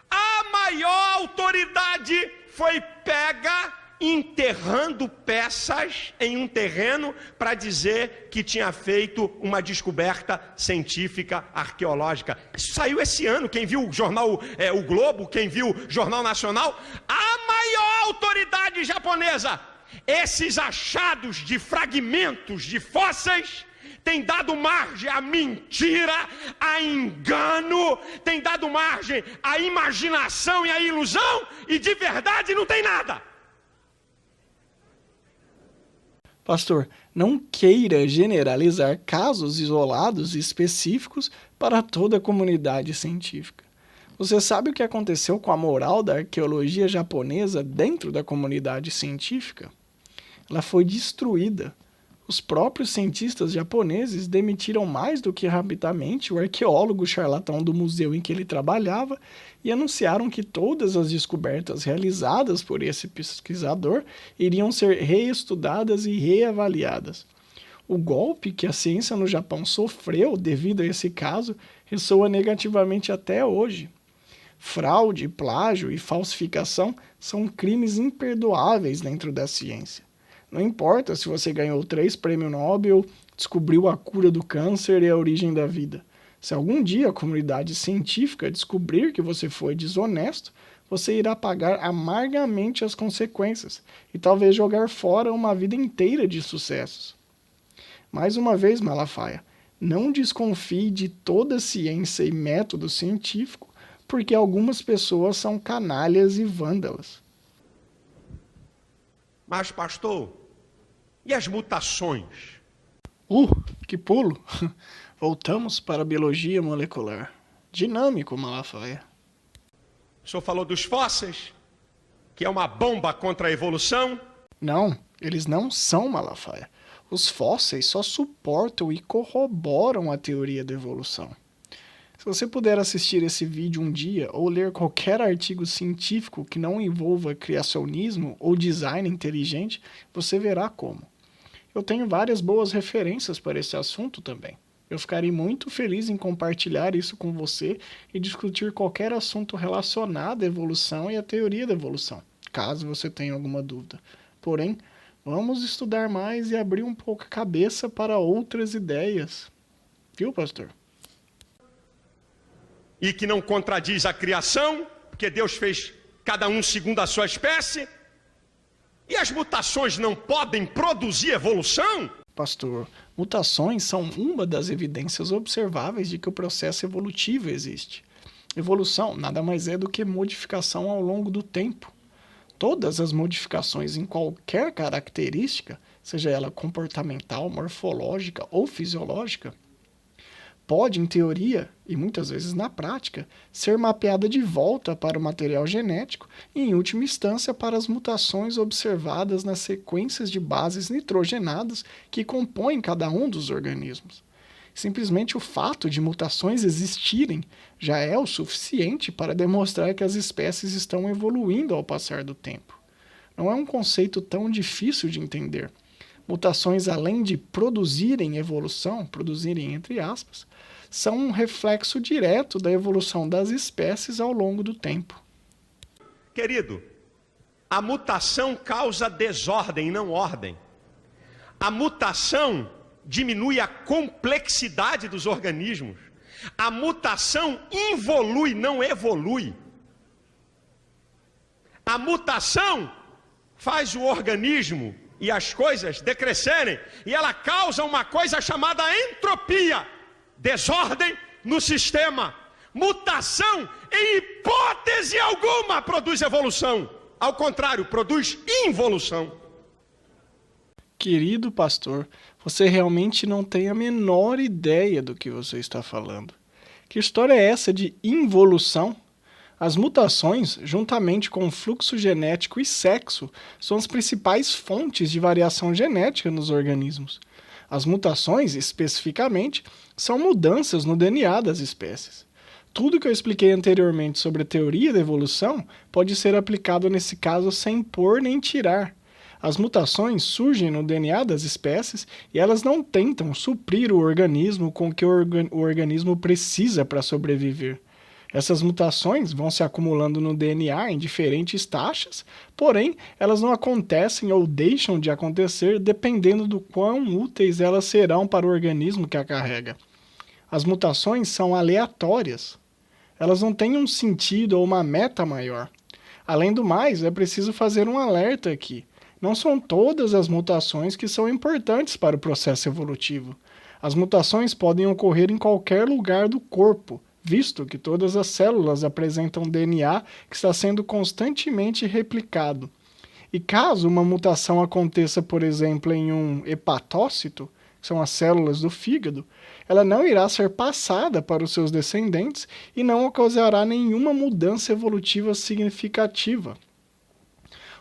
A maior autoridade foi pega enterrando peças em um terreno para dizer que tinha feito uma descoberta científica arqueológica. Isso saiu esse ano. Quem viu o jornal O Globo, quem viu o Jornal Nacional, a maior autoridade japonesa. Esses achados de fragmentos de fósseis têm dado margem à mentira, a engano, têm dado margem à imaginação e à ilusão, e de verdade não tem nada. Pastor, não queira generalizar casos isolados e específicos para toda a comunidade científica. Você sabe o que aconteceu com a moral da arqueologia japonesa dentro da comunidade científica? Ela foi destruída. Os próprios cientistas japoneses demitiram mais do que rapidamente o arqueólogo charlatão do museu em que ele trabalhava e anunciaram que todas as descobertas realizadas por esse pesquisador iriam ser reestudadas e reavaliadas. O golpe que a ciência no Japão sofreu devido a esse caso ressoa negativamente até hoje. Fraude, plágio e falsificação são crimes imperdoáveis dentro da ciência. Não importa se você ganhou 3 prêmios Nobel, descobriu a cura do câncer e a origem da vida. Se algum dia a comunidade científica descobrir que você foi desonesto, você irá pagar amargamente as consequências e talvez jogar fora uma vida inteira de sucessos. Mais uma vez, Malafaia, não desconfie de toda ciência e método científico, porque algumas pessoas são canalhas e vândalas. Mas, pastor, e as mutações? Que pulo! Voltamos para a biologia molecular. Dinâmico, Malafaia. O senhor falou dos fósseis, que é uma bomba contra a evolução? Não, eles não são, Malafaia. Os fósseis só suportam e corroboram a teoria da evolução. Se você puder assistir esse vídeo um dia ou ler qualquer artigo científico que não envolva criacionismo ou design inteligente, você verá como. Eu tenho várias boas referências para esse assunto também. Eu ficarei muito feliz em compartilhar isso com você e discutir qualquer assunto relacionado à evolução e à teoria da evolução, caso você tenha alguma dúvida. Porém, vamos estudar mais e abrir um pouco a cabeça para outras ideias. Viu, pastor? E que não contradiz a criação, porque Deus fez cada um segundo a sua espécie. E as mutações não podem produzir evolução? Pastor, mutações são uma das evidências observáveis de que o processo evolutivo existe. Evolução nada mais é do que modificação ao longo do tempo. Todas as modificações em qualquer característica, seja ela comportamental, morfológica ou fisiológica, pode, em teoria, e muitas vezes na prática, ser mapeada de volta para o material genético e, em última instância, para as mutações observadas nas sequências de bases nitrogenadas que compõem cada um dos organismos. Simplesmente o fato de mutações existirem já é o suficiente para demonstrar que as espécies estão evoluindo ao passar do tempo. Não é um conceito tão difícil de entender. Mutações, além de produzirem evolução, produzirem entre aspas, são um reflexo direto da evolução das espécies ao longo do tempo. Querido, a mutação causa desordem, não ordem. A mutação diminui a complexidade dos organismos. A mutação involui, não evolui. A mutação faz o organismo e as coisas decrescerem, e ela causa uma coisa chamada entropia, desordem no sistema. Mutação, em hipótese alguma, produz evolução. Ao contrário, produz involução. Querido pastor, você realmente não tem a menor ideia do que você está falando. Que história é essa de involução? As mutações, juntamente com o fluxo genético e sexo, são as principais fontes de variação genética nos organismos. As mutações, especificamente, são mudanças no DNA das espécies. Tudo que eu expliquei anteriormente sobre a teoria da evolução pode ser aplicado nesse caso sem pôr nem tirar. As mutações surgem no DNA das espécies e elas não tentam suprir o organismo com o que o organismo precisa para sobreviver. Essas mutações vão se acumulando no DNA em diferentes taxas, porém, elas não acontecem ou deixam de acontecer dependendo do quão úteis elas serão para o organismo que a carrega. As mutações são aleatórias. Elas não têm um sentido ou uma meta maior. Além do mais, é preciso fazer um alerta aqui. Não são todas as mutações que são importantes para o processo evolutivo. As mutações podem ocorrer em qualquer lugar do corpo, visto que todas as células apresentam DNA que está sendo constantemente replicado. E caso uma mutação aconteça, por exemplo, em um hepatócito, que são as células do fígado, ela não irá ser passada para os seus descendentes e não causará nenhuma mudança evolutiva significativa.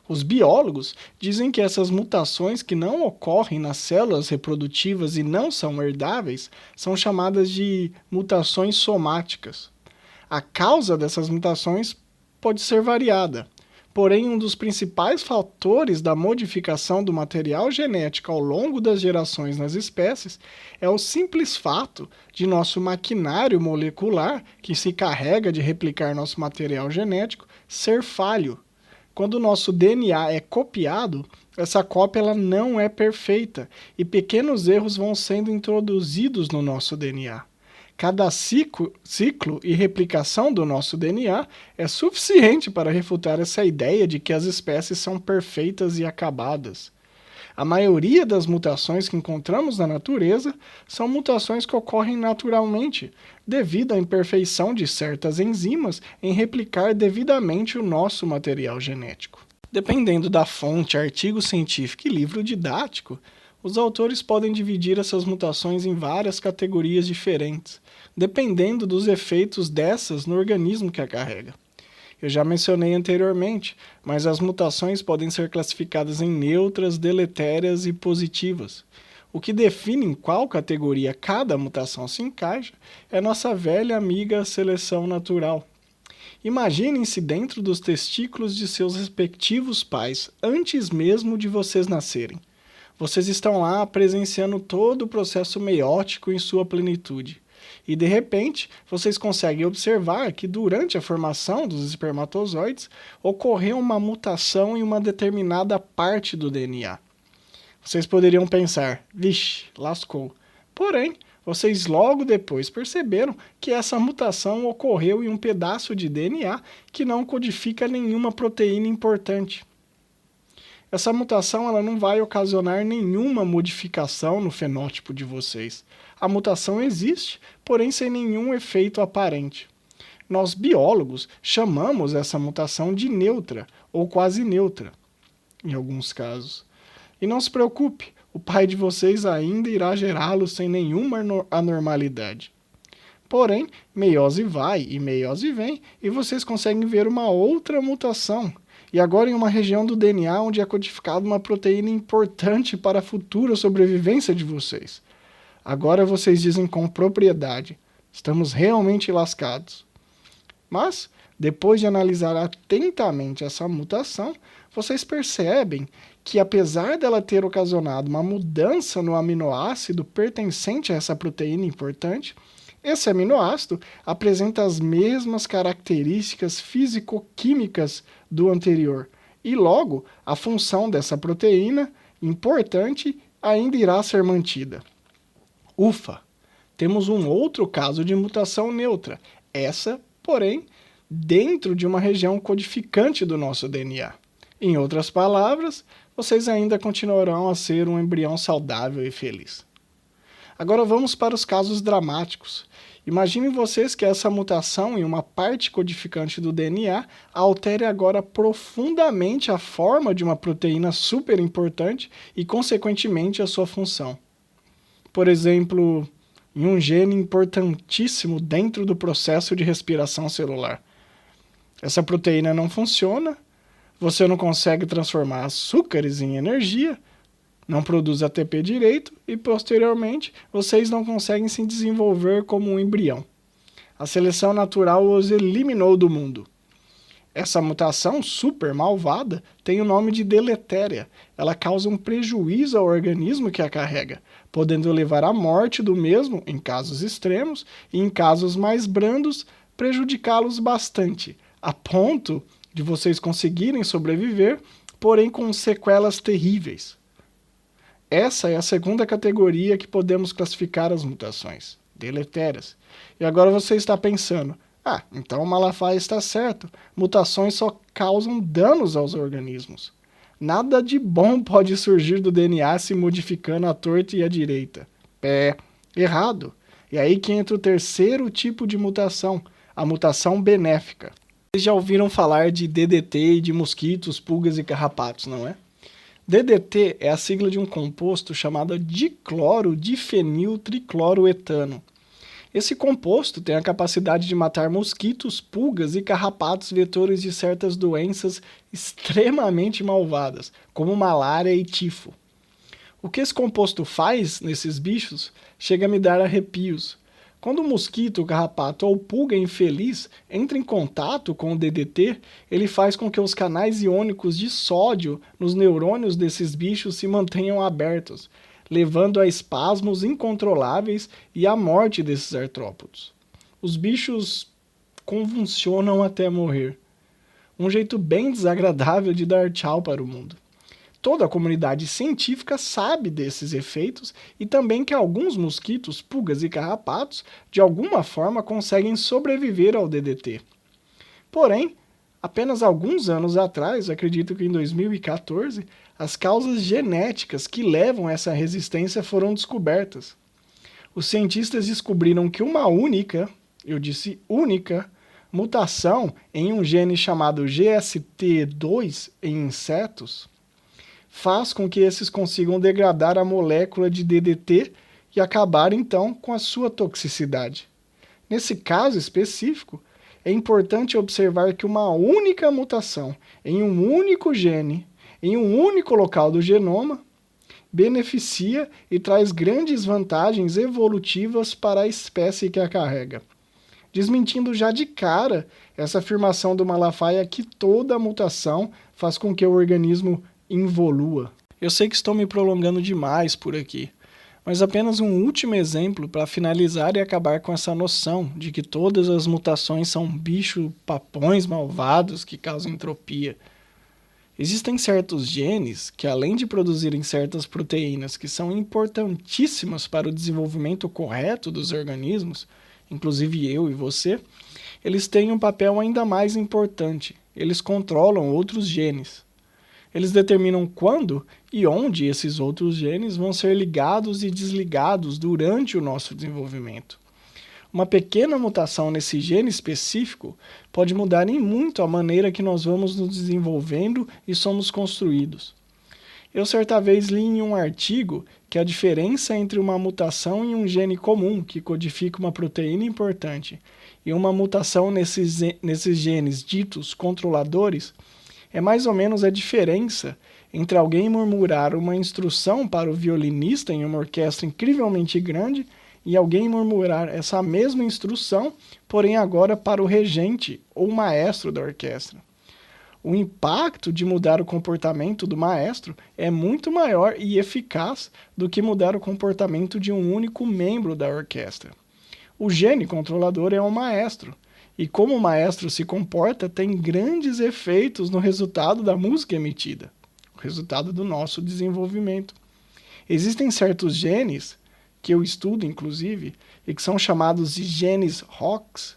Os biólogos dizem que essas mutações que não ocorrem nas células reprodutivas e não são herdáveis são chamadas de mutações somáticas. A causa dessas mutações pode ser variada, porém um dos principais fatores da modificação do material genético ao longo das gerações nas espécies é o simples fato de nosso maquinário molecular, que se encarrega de replicar nosso material genético, ser falho. Quando o nosso DNA é copiado, essa cópia ela não é perfeita e pequenos erros vão sendo introduzidos no nosso DNA. Cada ciclo e replicação do nosso DNA é suficiente para refutar essa ideia de que as espécies são perfeitas e acabadas. A maioria das mutações que encontramos na natureza são mutações que ocorrem naturalmente, devido à imperfeição de certas enzimas em replicar devidamente o nosso material genético. Dependendo da fonte, artigo científico e livro didático, os autores podem dividir essas mutações em várias categorias diferentes, dependendo dos efeitos dessas no organismo que a carrega. Eu já mencionei anteriormente, mas as mutações podem ser classificadas em neutras, deletérias e positivas. O que define em qual categoria cada mutação se encaixa é nossa velha amiga seleção natural. Imaginem-se dentro dos testículos de seus respectivos pais, antes mesmo de vocês nascerem. Vocês estão lá presenciando todo o processo meiótico em sua plenitude. E, de repente, vocês conseguem observar que durante a formação dos espermatozoides ocorreu uma mutação em uma determinada parte do DNA. Vocês poderiam pensar, vixe, lascou. Porém, vocês logo depois perceberam que essa mutação ocorreu em um pedaço de DNA que não codifica nenhuma proteína importante. Essa mutação ela não vai ocasionar nenhuma modificação no fenótipo de vocês. A mutação existe, porém sem nenhum efeito aparente. Nós, biólogos, chamamos essa mutação de neutra, ou quase neutra, em alguns casos. E não se preocupe, o pai de vocês ainda irá gerá-lo sem nenhuma anormalidade. Porém, meiose vai e meiose vem, e vocês conseguem ver uma outra mutação, e agora em uma região do DNA onde é codificada uma proteína importante para a futura sobrevivência de vocês. Agora vocês dizem com propriedade, estamos realmente lascados. Mas, depois de analisar atentamente essa mutação, vocês percebem que apesar dela ter ocasionado uma mudança no aminoácido pertencente a essa proteína importante, esse aminoácido apresenta as mesmas características físico-químicas do anterior, e logo a função dessa proteína importante ainda irá ser mantida. Ufa! Temos um outro caso de mutação neutra, essa, porém, dentro de uma região codificante do nosso DNA. Em outras palavras, vocês ainda continuarão a ser um embrião saudável e feliz. Agora vamos para os casos dramáticos. Imaginem vocês que essa mutação em uma parte codificante do DNA altere agora profundamente a forma de uma proteína super importante e, consequentemente, a sua função. Por exemplo, em um gene importantíssimo dentro do processo de respiração celular. Essa proteína não funciona, você não consegue transformar açúcares em energia, não produz ATP direito e, posteriormente, vocês não conseguem se desenvolver como um embrião. A seleção natural os eliminou do mundo. Essa mutação super malvada tem o nome de deletéria. Ela causa um prejuízo ao organismo que a carrega, podendo levar à morte do mesmo em casos extremos e em casos mais brandos, prejudicá-los bastante, a ponto de vocês conseguirem sobreviver, porém com sequelas terríveis. Essa é a segunda categoria que podemos classificar as mutações, deletérias. E agora você está pensando, então o Malafaia está certo, mutações só causam danos aos organismos. Nada de bom pode surgir do DNA se modificando à torta e à direita. Errado. E aí que entra o terceiro tipo de mutação, a mutação benéfica. Vocês já ouviram falar de DDT e de mosquitos, pulgas e carrapatos, não é? DDT é a sigla de um composto chamado diclorodifeniltricloroetano. Esse composto tem a capacidade de matar mosquitos, pulgas e carrapatos vetores de certas doenças extremamente malvadas, como malária e tifo. O que esse composto faz nesses bichos chega a me dar arrepios. Quando o mosquito, o carrapato ou pulga infeliz entra em contato com o DDT, ele faz com que os canais iônicos de sódio nos neurônios desses bichos se mantenham abertos, levando a espasmos incontroláveis e à morte desses artrópodes. Os bichos convulsionam até morrer. Um jeito bem desagradável de dar tchau para o mundo. Toda a comunidade científica sabe desses efeitos e também que alguns mosquitos, pulgas e carrapatos, de alguma forma conseguem sobreviver ao DDT. Porém, apenas alguns anos atrás, acredito que em 2014, as causas genéticas que levam a essa resistência foram descobertas. Os cientistas descobriram que uma única, eu disse única, mutação em um gene chamado GST2 em insetos faz com que esses consigam degradar a molécula de DDT e acabar então com a sua toxicidade. Nesse caso específico, é importante observar que uma única mutação em um único gene, em um único local do genoma, beneficia e traz grandes vantagens evolutivas para a espécie que a carrega. Desmentindo já de cara essa afirmação do Malafaia que toda mutação faz com que o organismo involua. Eu sei que estou me prolongando demais por aqui, mas apenas um último exemplo para finalizar e acabar com essa noção de que todas as mutações são bicho-papões malvados que causam entropia. Existem certos genes que, além de produzirem certas proteínas que são importantíssimas para o desenvolvimento correto dos organismos, inclusive eu e você, eles têm um papel ainda mais importante. Eles controlam outros genes. Eles determinam quando e onde esses outros genes vão ser ligados e desligados durante o nosso desenvolvimento. Uma pequena mutação nesse gene específico pode mudar em muito a maneira que nós vamos nos desenvolvendo e somos construídos. Eu certa vez li em um artigo que a diferença entre uma mutação em um gene comum, que codifica uma proteína importante, e uma mutação nesses genes ditos controladores, é mais ou menos a diferença entre alguém murmurar uma instrução para o violinista em uma orquestra incrivelmente grande e alguém murmurar essa mesma instrução, porém agora para o regente ou maestro da orquestra. O impacto de mudar o comportamento do maestro é muito maior e eficaz do que mudar o comportamento de um único membro da orquestra. O gene controlador é o maestro, e como o maestro se comporta tem grandes efeitos no resultado da música emitida, o resultado do nosso desenvolvimento. Existem certos genes, que eu estudo inclusive, e que são chamados de genes ROX,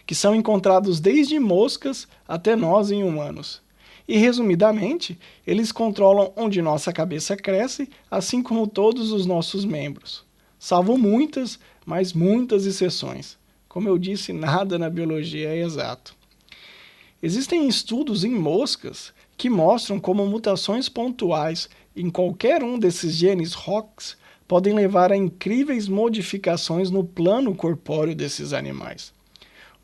que são encontrados desde moscas até nós em humanos. E, resumidamente, eles controlam onde nossa cabeça cresce, assim como todos os nossos membros. Salvo muitas, mas muitas exceções. Como eu disse, nada na biologia é exato. Existem estudos em moscas que mostram como mutações pontuais em qualquer um desses genes ROX podem levar a incríveis modificações no plano corpóreo desses animais.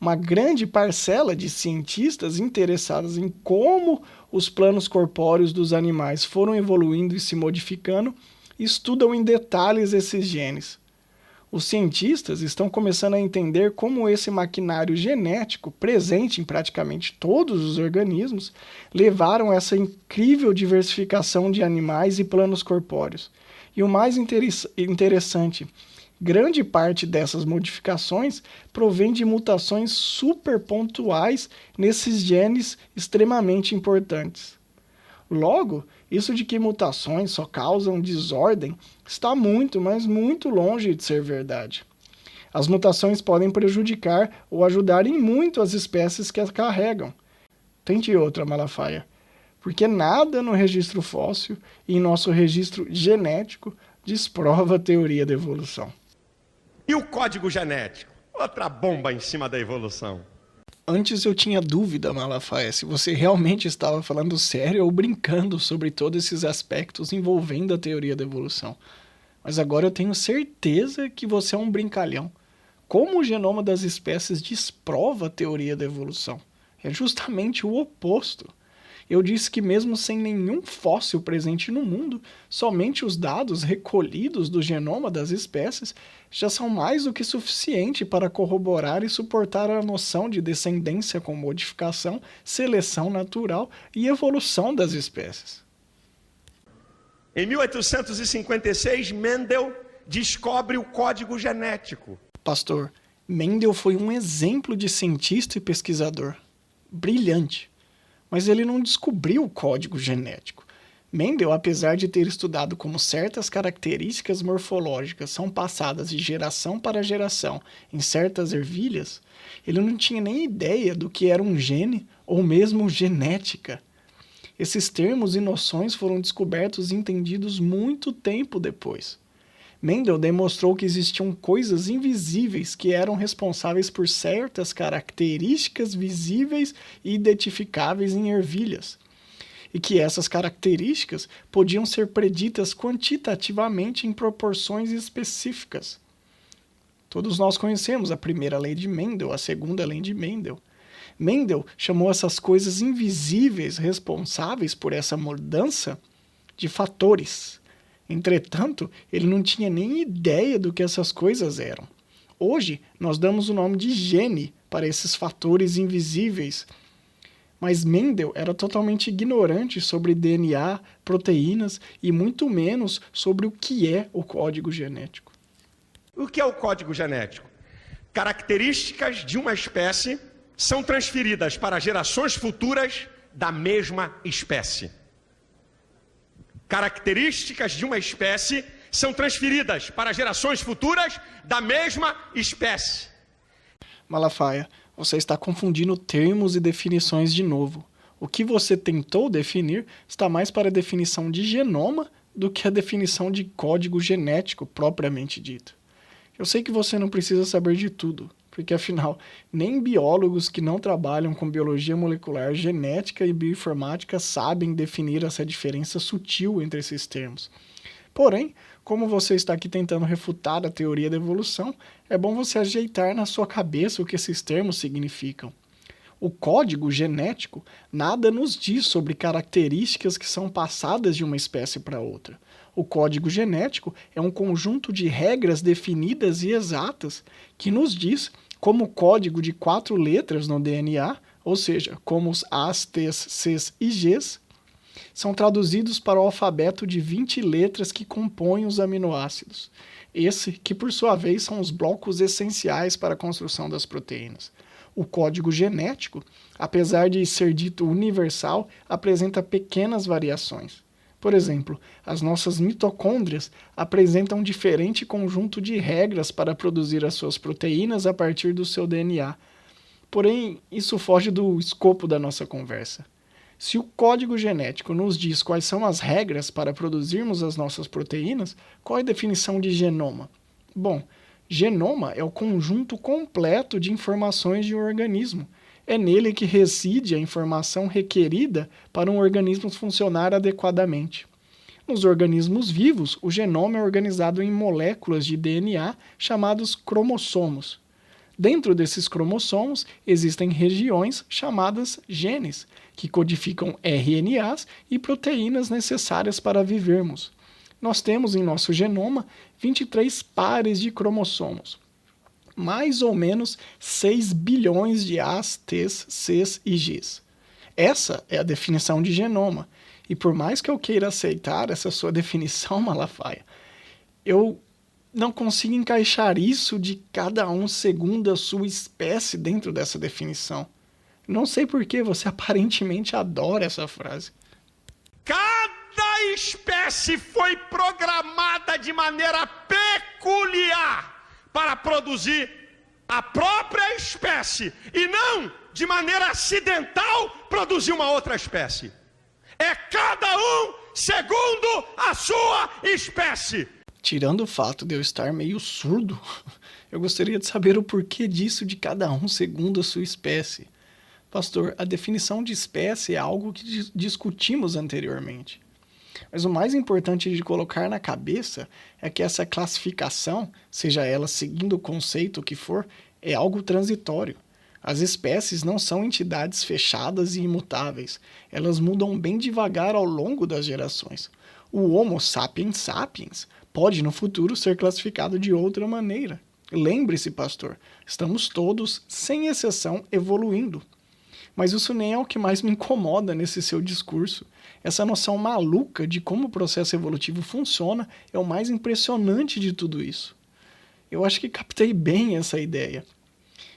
Uma grande parcela de cientistas interessados em como os planos corpóreos dos animais foram evoluindo e se modificando estudam em detalhes esses genes. Os cientistas estão começando a entender como esse maquinário genético, presente em praticamente todos os organismos, levaram a essa incrível diversificação de animais e planos corpóreos. E o mais interessante, grande parte dessas modificações provém de mutações super pontuais nesses genes extremamente importantes. Logo, isso de que mutações só causam desordem está muito, mas muito longe de ser verdade. As mutações podem prejudicar ou ajudar em muito as espécies que as carregam. Tente outra, Malafaia, porque nada no registro fóssil e em nosso registro genético desprova a teoria da evolução. E o código genético? Outra bomba em cima da evolução. Antes eu tinha dúvida, Malafaia, se você realmente estava falando sério ou brincando sobre todos esses aspectos envolvendo a teoria da evolução. Mas agora eu tenho certeza que você é um brincalhão. Como o genoma das espécies desprova a teoria da evolução? É justamente o oposto. Eu disse que mesmo sem nenhum fóssil presente no mundo, somente os dados recolhidos do genoma das espécies já são mais do que suficiente para corroborar e suportar a noção de descendência com modificação, seleção natural e evolução das espécies. Em 1856, Mendel descobre o código genético. Pastor, Mendel foi um exemplo de cientista e pesquisador. Brilhante. Mas ele não descobriu o código genético. Mendel, apesar de ter estudado como certas características morfológicas são passadas de geração para geração em certas ervilhas, ele não tinha nem ideia do que era um gene ou mesmo genética. Esses termos e noções foram descobertos e entendidos muito tempo depois. Mendel demonstrou que existiam coisas invisíveis que eram responsáveis por certas características visíveis e identificáveis em ervilhas, e que essas características podiam ser preditas quantitativamente em proporções específicas. Todos nós conhecemos a primeira lei de Mendel, a segunda lei de Mendel. Mendel chamou essas coisas invisíveis responsáveis por essa mudança de fatores. Entretanto, ele não tinha nem ideia do que essas coisas eram. Hoje, nós damos o nome de gene para esses fatores invisíveis. Mas Mendel era totalmente ignorante sobre DNA, proteínas e muito menos sobre o que é o código genético. O que é o código genético? Características de uma espécie são transferidas para gerações futuras da mesma espécie. Características de uma espécie são transferidas para gerações futuras da mesma espécie. Malafaia, você está confundindo termos e definições de novo. O que você tentou definir está mais para a definição de genoma do que a definição de código genético propriamente dito. Eu sei que você não precisa saber de tudo, porque afinal, nem biólogos que não trabalham com biologia molecular, genética e bioinformática sabem definir essa diferença sutil entre esses termos. Porém, como você está aqui tentando refutar a teoria da evolução, é bom você ajeitar na sua cabeça o que esses termos significam. O código genético nada nos diz sobre características que são passadas de uma espécie para outra. O código genético é um conjunto de regras definidas e exatas que nos diz como o código de 4 letras no DNA, ou seja, como os A's, T's, C's e G's, são traduzidos para o alfabeto de 20 letras que compõem os aminoácidos. Esse que, por sua vez, são os blocos essenciais para a construção das proteínas. O código genético, apesar de ser dito universal, apresenta pequenas variações. Por exemplo, as nossas mitocôndrias apresentam um diferente conjunto de regras para produzir as suas proteínas a partir do seu DNA. Porém, isso foge do escopo da nossa conversa. Se o código genético nos diz quais são as regras para produzirmos as nossas proteínas, qual é a definição de genoma? Bom, genoma é o conjunto completo de informações de um organismo. É nele que reside a informação requerida para um organismo funcionar adequadamente. Nos organismos vivos, o genoma é organizado em moléculas de DNA chamados cromossomos. Dentro desses cromossomos existem regiões chamadas genes, que codificam RNAs e proteínas necessárias para vivermos. Nós temos em nosso genoma 23 pares de cromossomos, mais ou menos 6 bilhões de A's, T's, C's e G's. Essa é a definição de genoma. E por mais que eu queira aceitar essa sua definição, Malafaia, eu não consigo encaixar isso de cada um segundo a sua espécie dentro dessa definição. Não sei por que você aparentemente adora essa frase. Cada espécie foi programada de maneira peculiar para produzir a própria espécie e não de maneira acidental produzir uma outra espécie. É cada um segundo a sua espécie. Tirando o fato de eu estar meio surdo, eu gostaria de saber o porquê disso de cada um segundo a sua espécie. Pastor, a definição de espécie é algo que discutimos anteriormente. Mas o mais importante de colocar na cabeça é que essa classificação, seja ela seguindo o conceito que for, é algo transitório. As espécies não são entidades fechadas e imutáveis. Elas mudam bem devagar ao longo das gerações. O Homo sapiens sapiens pode no futuro ser classificado de outra maneira. Lembre-se, pastor, estamos todos, sem exceção, evoluindo. Mas isso nem é o que mais me incomoda nesse seu discurso. Essa noção maluca de como o processo evolutivo funciona é o mais impressionante de tudo isso. Eu acho que captei bem essa ideia.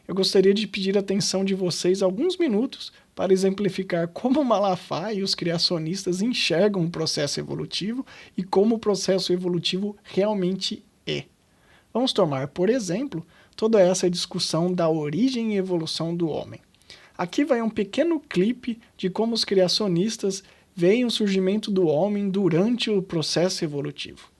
Eu gostaria de pedir a atenção de vocês alguns minutos para exemplificar como Malafaia e os criacionistas enxergam o processo evolutivo e como o processo evolutivo realmente é. Vamos tomar, por exemplo, toda essa discussão da origem e evolução do homem. Aqui vai um pequeno clipe de como os criacionistas veem o surgimento do homem durante o processo evolutivo.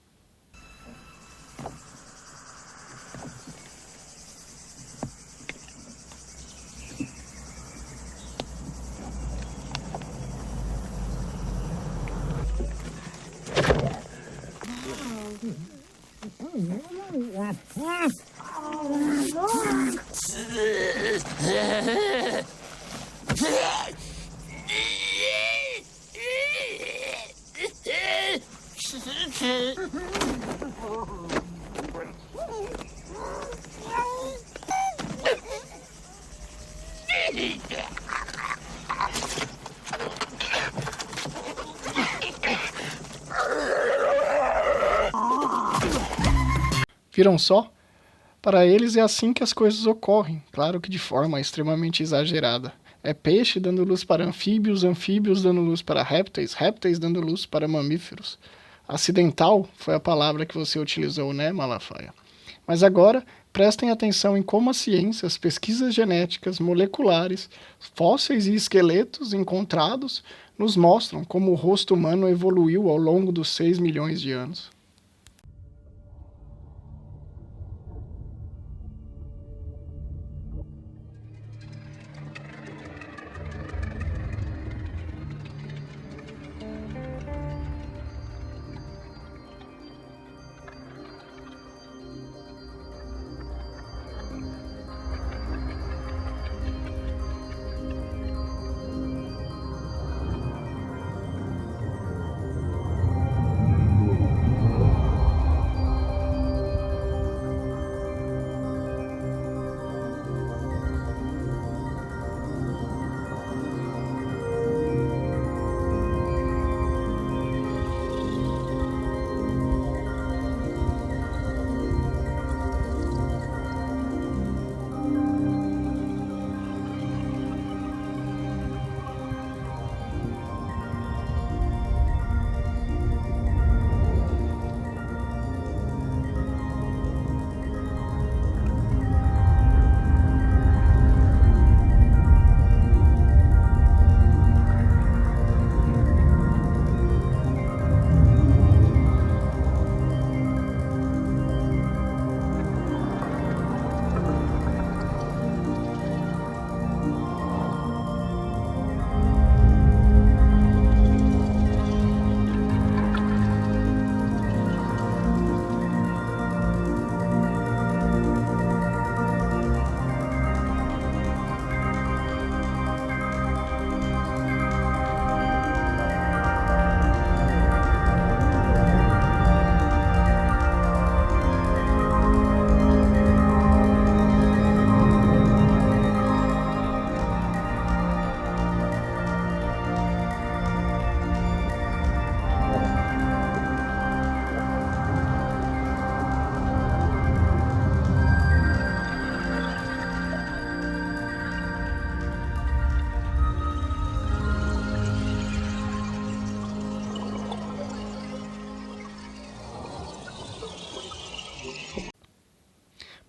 Viram só? Para eles é assim que as coisas ocorrem, claro que de forma extremamente exagerada. É peixe dando luz para anfíbios, anfíbios dando luz para répteis, répteis dando luz para mamíferos. Acidental foi a palavra que você utilizou, né, Malafaia? Mas agora, prestem atenção em como a ciência, as pesquisas genéticas, moleculares, fósseis e esqueletos encontrados nos mostram como o rosto humano evoluiu ao longo dos 6 milhões de anos.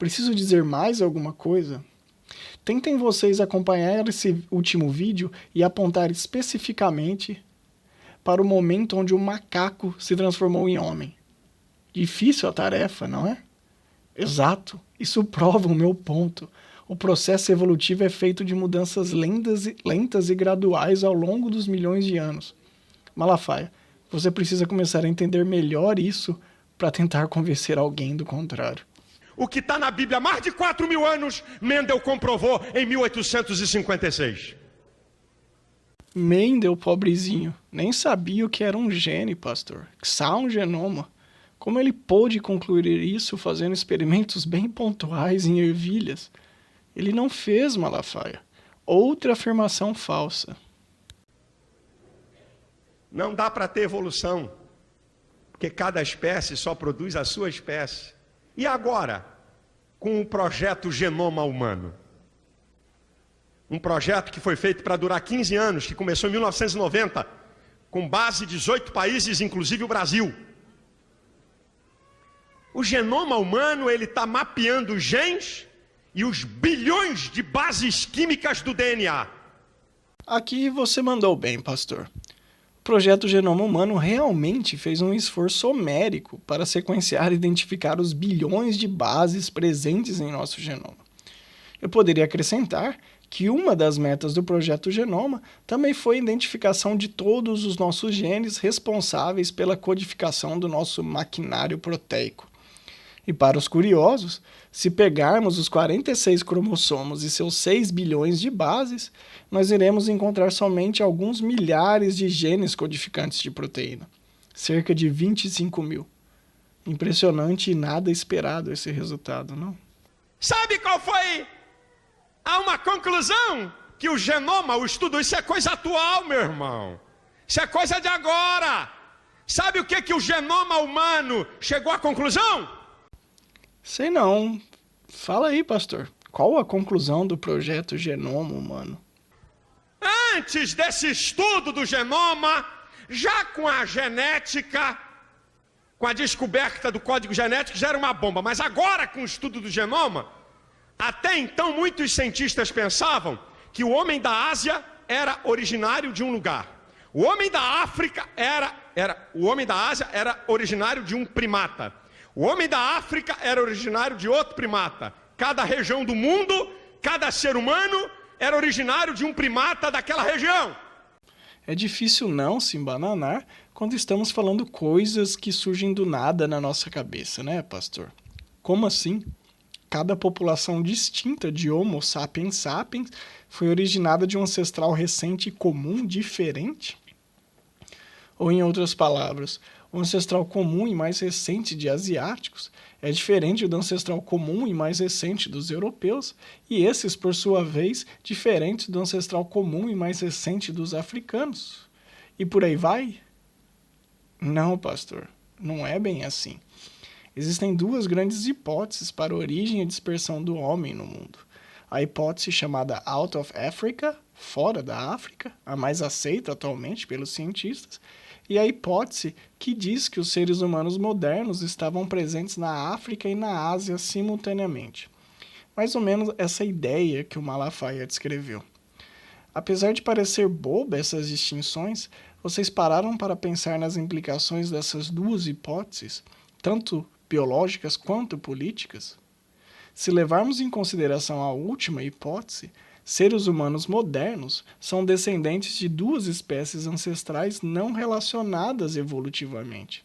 Preciso dizer mais alguma coisa? Tentem vocês acompanhar esse último vídeo e apontar especificamente para o momento onde o macaco se transformou em homem. Difícil a tarefa, não é? Exato, isso prova o meu ponto. O processo evolutivo é feito de mudanças lentas e graduais ao longo dos milhões de anos. Malafaia, você precisa começar a entender melhor isso para tentar convencer alguém do contrário. O que está na Bíblia há mais de 4.000 anos, Mendel comprovou em 1856. Mendel, pobrezinho, nem sabia o que era um gene, pastor. Que só um genoma. Como ele pôde concluir isso fazendo experimentos bem pontuais em ervilhas? Ele não fez, Malafaia. Outra afirmação falsa. Não dá para ter evolução, porque cada espécie só produz a sua espécie. E agora, com o projeto Genoma Humano? Um projeto que foi feito para durar 15 anos, que começou em 1990, com base em 18 países, inclusive o Brasil. O genoma humano, ele está mapeando os genes e os bilhões de bases químicas do DNA. Aqui você mandou bem, pastor. O projeto Genoma Humano realmente fez um esforço homérico para sequenciar e identificar os bilhões de bases presentes em nosso genoma. Eu poderia acrescentar que uma das metas do projeto Genoma também foi a identificação de todos os nossos genes responsáveis pela codificação do nosso maquinário proteico. E para os curiosos, se pegarmos os 46 cromossomos e seus 6 bilhões de bases, nós iremos encontrar somente alguns milhares de genes codificantes de proteína. Cerca de 25 mil. Impressionante e nada esperado esse resultado, não? Sabe qual foi? Há uma conclusão que o genoma, o estudo, isso é coisa atual, meu irmão. Isso é coisa de agora. Sabe o que o genoma humano chegou à conclusão? Sei não. Fala aí, pastor. Qual a conclusão do projeto Genoma Humano? Antes desse estudo do genoma, já com a genética, com a descoberta do código genético, já era uma bomba. Mas agora, com o estudo do genoma, até então muitos cientistas pensavam que o homem da Ásia era originário de um lugar. O homem da África o homem da Ásia era originário de um primata. O homem da África era originário de outro primata. Cada região do mundo, cada ser humano era originário de um primata daquela região. É difícil não se embananar quando estamos falando coisas que surgem do nada na nossa cabeça, né, pastor? Como assim? Cada população distinta de Homo sapiens sapiens foi originada de um ancestral recente e comum diferente? Ou, em outras palavras, o ancestral comum e mais recente de asiáticos é diferente do ancestral comum e mais recente dos europeus, e esses, por sua vez, diferentes do ancestral comum e mais recente dos africanos. E por aí vai? Não, pastor, não é bem assim. Existem duas grandes hipóteses para a origem e dispersão do homem no mundo. A hipótese chamada Out of Africa, fora da África, a mais aceita atualmente pelos cientistas, e a hipótese que diz que os seres humanos modernos estavam presentes na África e na Ásia simultaneamente. Mais ou menos essa ideia que o Malafaia descreveu. Apesar de parecer boba essas distinções, vocês pararam para pensar nas implicações dessas duas hipóteses, tanto biológicas quanto políticas? Se levarmos em consideração a última hipótese, seres humanos modernos são descendentes de duas espécies ancestrais não relacionadas evolutivamente.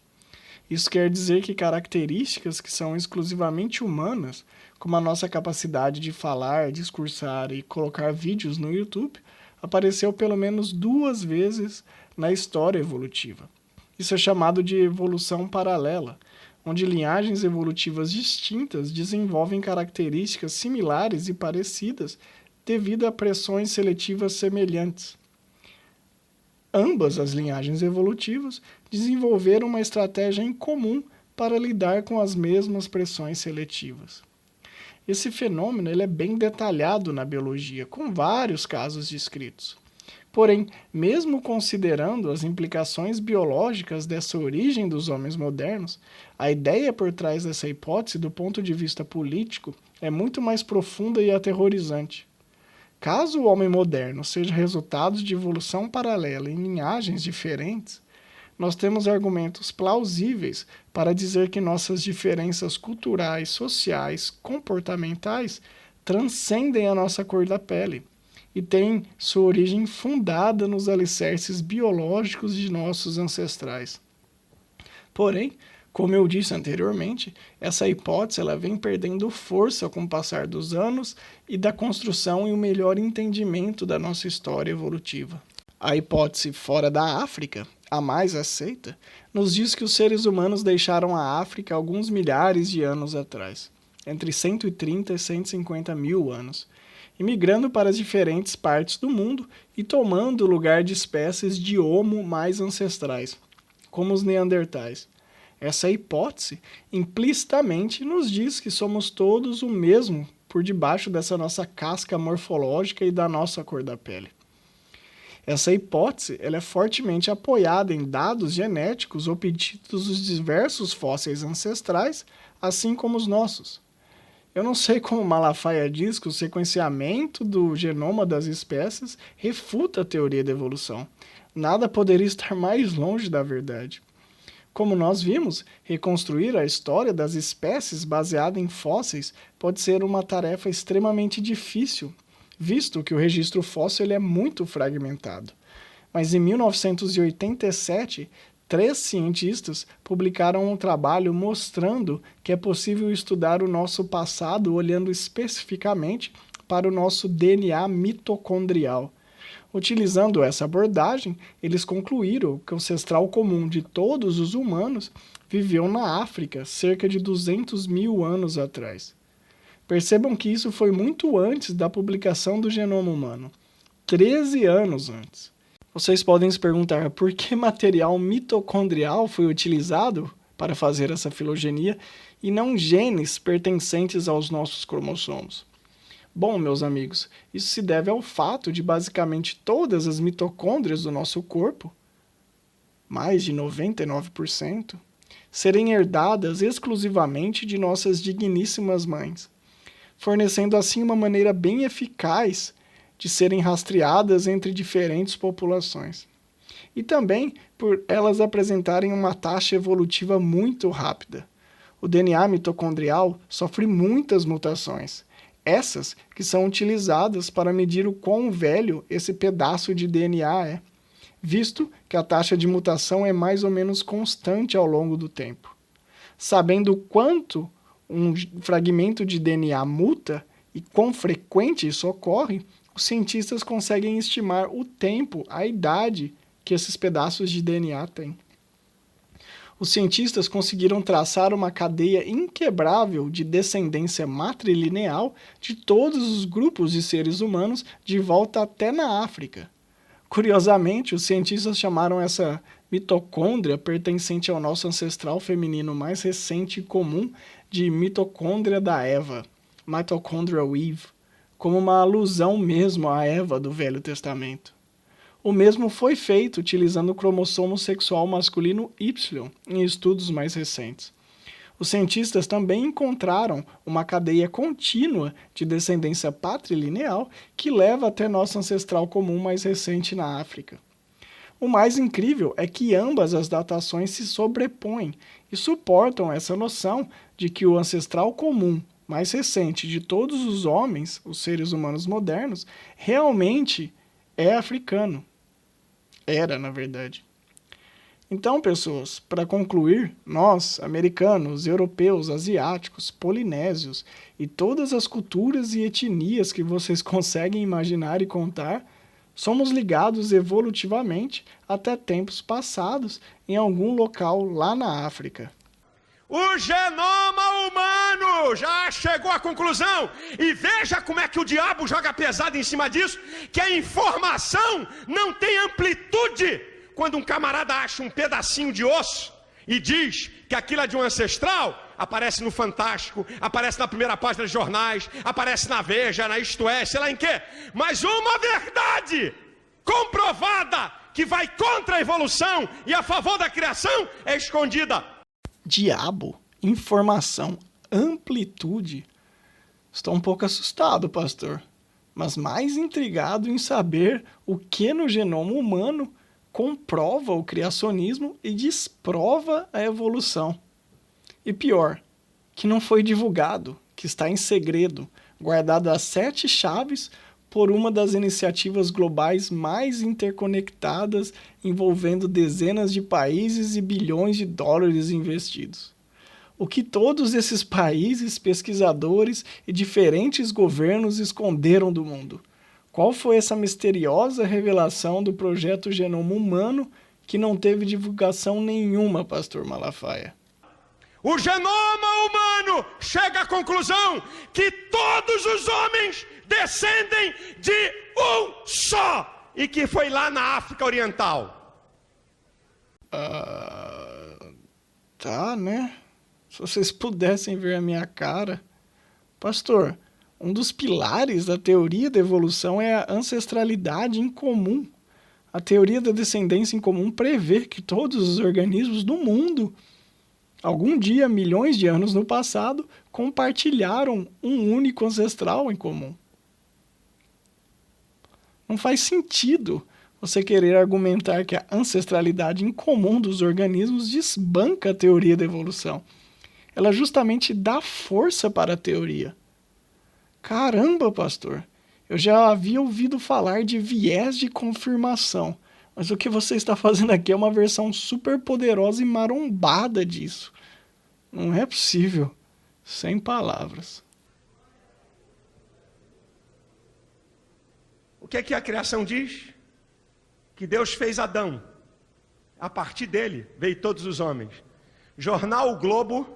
Isso quer dizer que características que são exclusivamente humanas, como a nossa capacidade de falar, discursar e colocar vídeos no YouTube, apareceu pelo menos 2 vezes na história evolutiva. Isso é chamado de evolução paralela, onde linhagens evolutivas distintas desenvolvem características similares e parecidas devido a pressões seletivas semelhantes. Ambas as linhagens evolutivas desenvolveram uma estratégia em comum para lidar com as mesmas pressões seletivas. Esse fenômeno ele é bem detalhado na biologia, com vários casos descritos. Porém, mesmo considerando as implicações biológicas dessa origem dos homens modernos, a ideia por trás dessa hipótese, do ponto de vista político, é muito mais profunda e aterrorizante. Caso o homem moderno seja resultado de evolução paralela em linhagens diferentes, nós temos argumentos plausíveis para dizer que nossas diferenças culturais, sociais, comportamentais transcendem a nossa cor da pele e têm sua origem fundada nos alicerces biológicos de nossos ancestrais. Porém, como eu disse anteriormente, essa hipótese ela vem perdendo força com o passar dos anos e da construção e o melhor entendimento da nossa história evolutiva. A hipótese fora da África, a mais aceita, nos diz que os seres humanos deixaram a África alguns milhares de anos atrás, entre 130 e 150 mil anos, imigrando para as diferentes partes do mundo e tomando o lugar de espécies de Homo mais ancestrais, como os neandertais. Essa hipótese implicitamente nos diz que somos todos o mesmo por debaixo dessa nossa casca morfológica e da nossa cor da pele. Essa hipótese ela é fortemente apoiada em dados genéticos obtidos dos diversos fósseis ancestrais, assim como os nossos. Eu não sei como Malafaia diz que o sequenciamento do genoma das espécies refuta a teoria da evolução. Nada poderia estar mais longe da verdade. Como nós vimos, reconstruir a história das espécies baseada em fósseis pode ser uma tarefa extremamente difícil, visto que o registro fóssil ele é muito fragmentado. Mas em 1987, 3 cientistas publicaram um trabalho mostrando que é possível estudar o nosso passado olhando especificamente para o nosso DNA mitocondrial. Utilizando essa abordagem, eles concluíram que o ancestral comum de todos os humanos viveu na África cerca de 200 mil anos atrás. Percebam que isso foi muito antes da publicação do genoma humano, 13 anos antes. Vocês podem se perguntar por que material mitocondrial foi utilizado para fazer essa filogenia e não genes pertencentes aos nossos cromossomos. Bom, meus amigos, isso se deve ao fato de basicamente todas as mitocôndrias do nosso corpo, mais de 99%, serem herdadas exclusivamente de nossas digníssimas mães, fornecendo assim uma maneira bem eficaz de serem rastreadas entre diferentes populações. E também por elas apresentarem uma taxa evolutiva muito rápida. O DNA mitocondrial sofre muitas mutações, essas que são utilizadas para medir o quão velho esse pedaço de DNA é, visto que a taxa de mutação é mais ou menos constante ao longo do tempo. Sabendo quanto um fragmento de DNA muta e quão frequente isso ocorre, os cientistas conseguem estimar o tempo, a idade que esses pedaços de DNA têm. Os cientistas conseguiram traçar uma cadeia inquebrável de descendência matrilineal de todos os grupos de seres humanos de volta até na África. Curiosamente, os cientistas chamaram essa mitocôndria pertencente ao nosso ancestral feminino mais recente e comum de mitocôndria da Eva, Mitochondrial Eve, como uma alusão mesmo à Eva do Velho Testamento. O mesmo foi feito utilizando o cromossomo sexual masculino Y em estudos mais recentes. Os cientistas também encontraram uma cadeia contínua de descendência patrilineal que leva até nosso ancestral comum mais recente na África. O mais incrível é que ambas as datações se sobrepõem e suportam essa noção de que o ancestral comum mais recente de todos os homens, os seres humanos modernos, realmente é africano. Era, na verdade. Então, pessoas, para concluir, nós, americanos, europeus, asiáticos, polinésios e todas as culturas e etnias que vocês conseguem imaginar e contar, somos ligados evolutivamente até tempos passados em algum local lá na África. O genoma humano já chegou à conclusão, e veja como é que o diabo joga pesado em cima disso, que a informação não tem amplitude. Quando um camarada acha um pedacinho de osso e diz que aquilo é de um ancestral, aparece no Fantástico, aparece na primeira página dos jornais, aparece na Veja, na Isto É, sei lá em quê. Mas uma verdade comprovada, que vai contra a evolução e a favor da criação, é escondida. Diabo, informação, amplitude. Estou um pouco assustado, pastor, mas mais intrigado em saber o que no genoma humano comprova o criacionismo e desprova a evolução. E pior, que não foi divulgado, que está em segredo, guardado às 7 chaves por uma das iniciativas globais mais interconectadas, envolvendo dezenas de países e bilhões de dólares investidos. O que todos esses países, pesquisadores e diferentes governos esconderam do mundo? Qual foi essa misteriosa revelação do projeto Genoma Humano que não teve divulgação nenhuma, pastor Malafaia? O genoma humano chega à conclusão que todos os homens descendem de um só, e que foi lá na África Oriental. Tá, né? Se vocês pudessem ver a minha cara. Pastor, um dos pilares da teoria da evolução é a ancestralidade em comum. A teoria da descendência em comum prevê que todos os organismos do mundo, algum dia, milhões de anos no passado, compartilharam um único ancestral em comum. Não faz sentido você querer argumentar que a ancestralidade em comum dos organismos desbanca a teoria da evolução. Ela justamente dá força para a teoria. Caramba, pastor, eu já havia ouvido falar de viés de confirmação, mas o que você está fazendo aqui é uma versão super poderosa e marombada disso. Não é possível. Sem palavras. O que é que a criação diz? Que Deus fez Adão. A partir dele veio todos os homens. Jornal O Globo,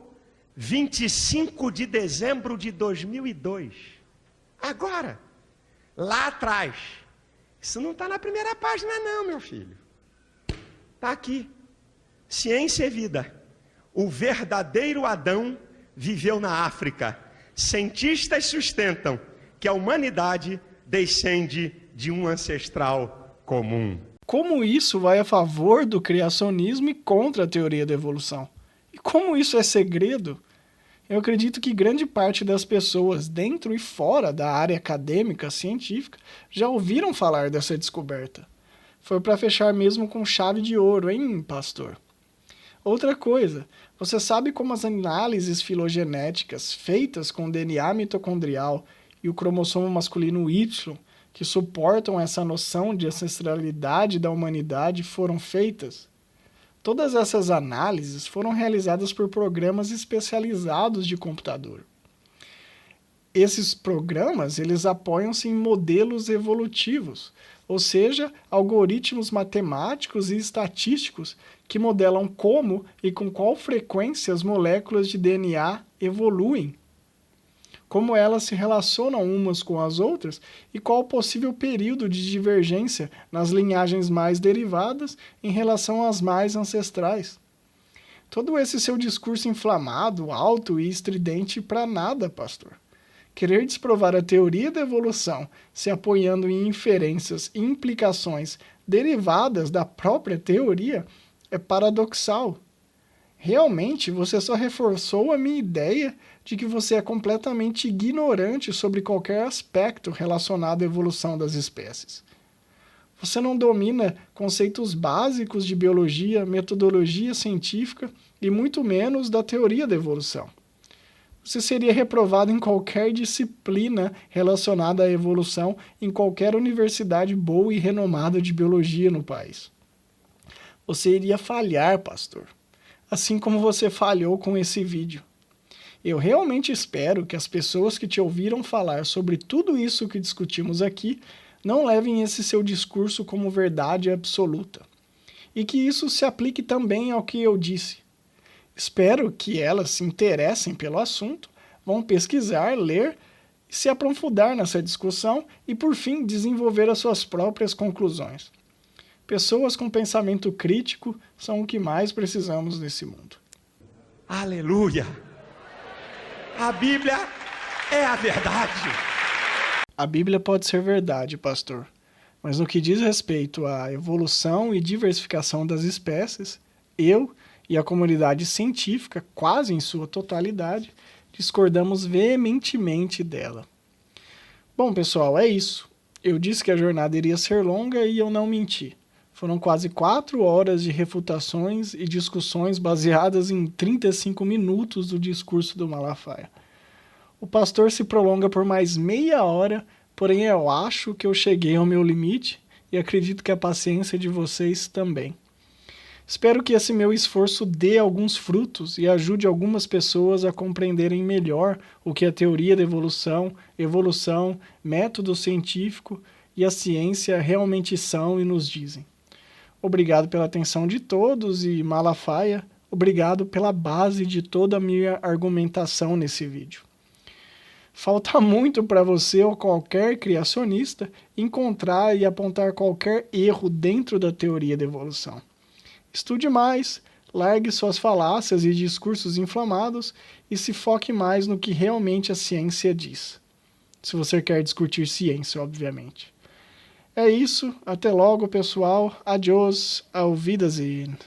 25 de dezembro de 2002. Agora, lá atrás. Isso não está na primeira página não, meu filho. Está aqui. Ciência e Vida. O verdadeiro Adão viveu na África. Cientistas sustentam que a humanidade descende de um ancestral comum. Como isso vai a favor do criacionismo e contra a teoria da evolução? E como isso é segredo? Eu acredito que grande parte das pessoas, dentro e fora da área acadêmica, científica, já ouviram falar dessa descoberta. Foi para fechar mesmo com chave de ouro, hein, pastor? Outra coisa, você sabe como as análises filogenéticas feitas com o DNA mitocondrial e o cromossomo masculino Y, que suportam essa noção de ancestralidade da humanidade, foram feitas? Todas essas análises foram realizadas por programas especializados de computador. Esses programas, eles apoiam-se em modelos evolutivos, ou seja, algoritmos matemáticos e estatísticos que modelam como e com qual frequência as moléculas de DNA evoluem, como elas se relacionam umas com as outras e qual o possível período de divergência nas linhagens mais derivadas em relação às mais ancestrais. Todo esse seu discurso inflamado, alto e estridente para nada, pastor. Querer desprovar a teoria da evolução se apoiando em inferências e implicações derivadas da própria teoria é paradoxal. Realmente, você só reforçou a minha ideia de que você é completamente ignorante sobre qualquer aspecto relacionado à evolução das espécies. Você não domina conceitos básicos de biologia, metodologia científica e muito menos da teoria da evolução. Você seria reprovado em qualquer disciplina relacionada à evolução em qualquer universidade boa e renomada de biologia no país. Você iria falhar, pastor. Assim como você falhou com esse vídeo. Eu realmente espero que as pessoas que te ouviram falar sobre tudo isso que discutimos aqui não levem esse seu discurso como verdade absoluta. E que isso se aplique também ao que eu disse. Espero que elas se interessem pelo assunto, vão pesquisar, ler, se aprofundar nessa discussão e, por fim, desenvolver as suas próprias conclusões. Pessoas com pensamento crítico são o que mais precisamos nesse mundo. Aleluia! A Bíblia é a verdade. A Bíblia pode ser verdade, pastor. Mas no que diz respeito à evolução e diversificação das espécies, eu e a comunidade científica, quase em sua totalidade, discordamos veementemente dela. Bom, pessoal, é isso. Eu disse que a jornada iria ser longa e eu não menti. Foram quase 4 horas de refutações e discussões baseadas em 35 minutos do discurso do Malafaia. O pastor se prolonga por mais meia hora, porém eu acho que eu cheguei ao meu limite e acredito que a paciência de vocês também. Espero que esse meu esforço dê alguns frutos e ajude algumas pessoas a compreenderem melhor o que a teoria da evolução, método científico e a ciência realmente são e nos dizem. Obrigado pela atenção de todos e Malafaia, obrigado pela base de toda a minha argumentação nesse vídeo. Falta muito para você ou qualquer criacionista encontrar e apontar qualquer erro dentro da teoria da evolução. Estude mais, largue suas falácias e discursos inflamados e se foque mais no que realmente a ciência diz. Se você quer discutir ciência, obviamente. É isso, até logo pessoal, adiós, auf Wiedersehen.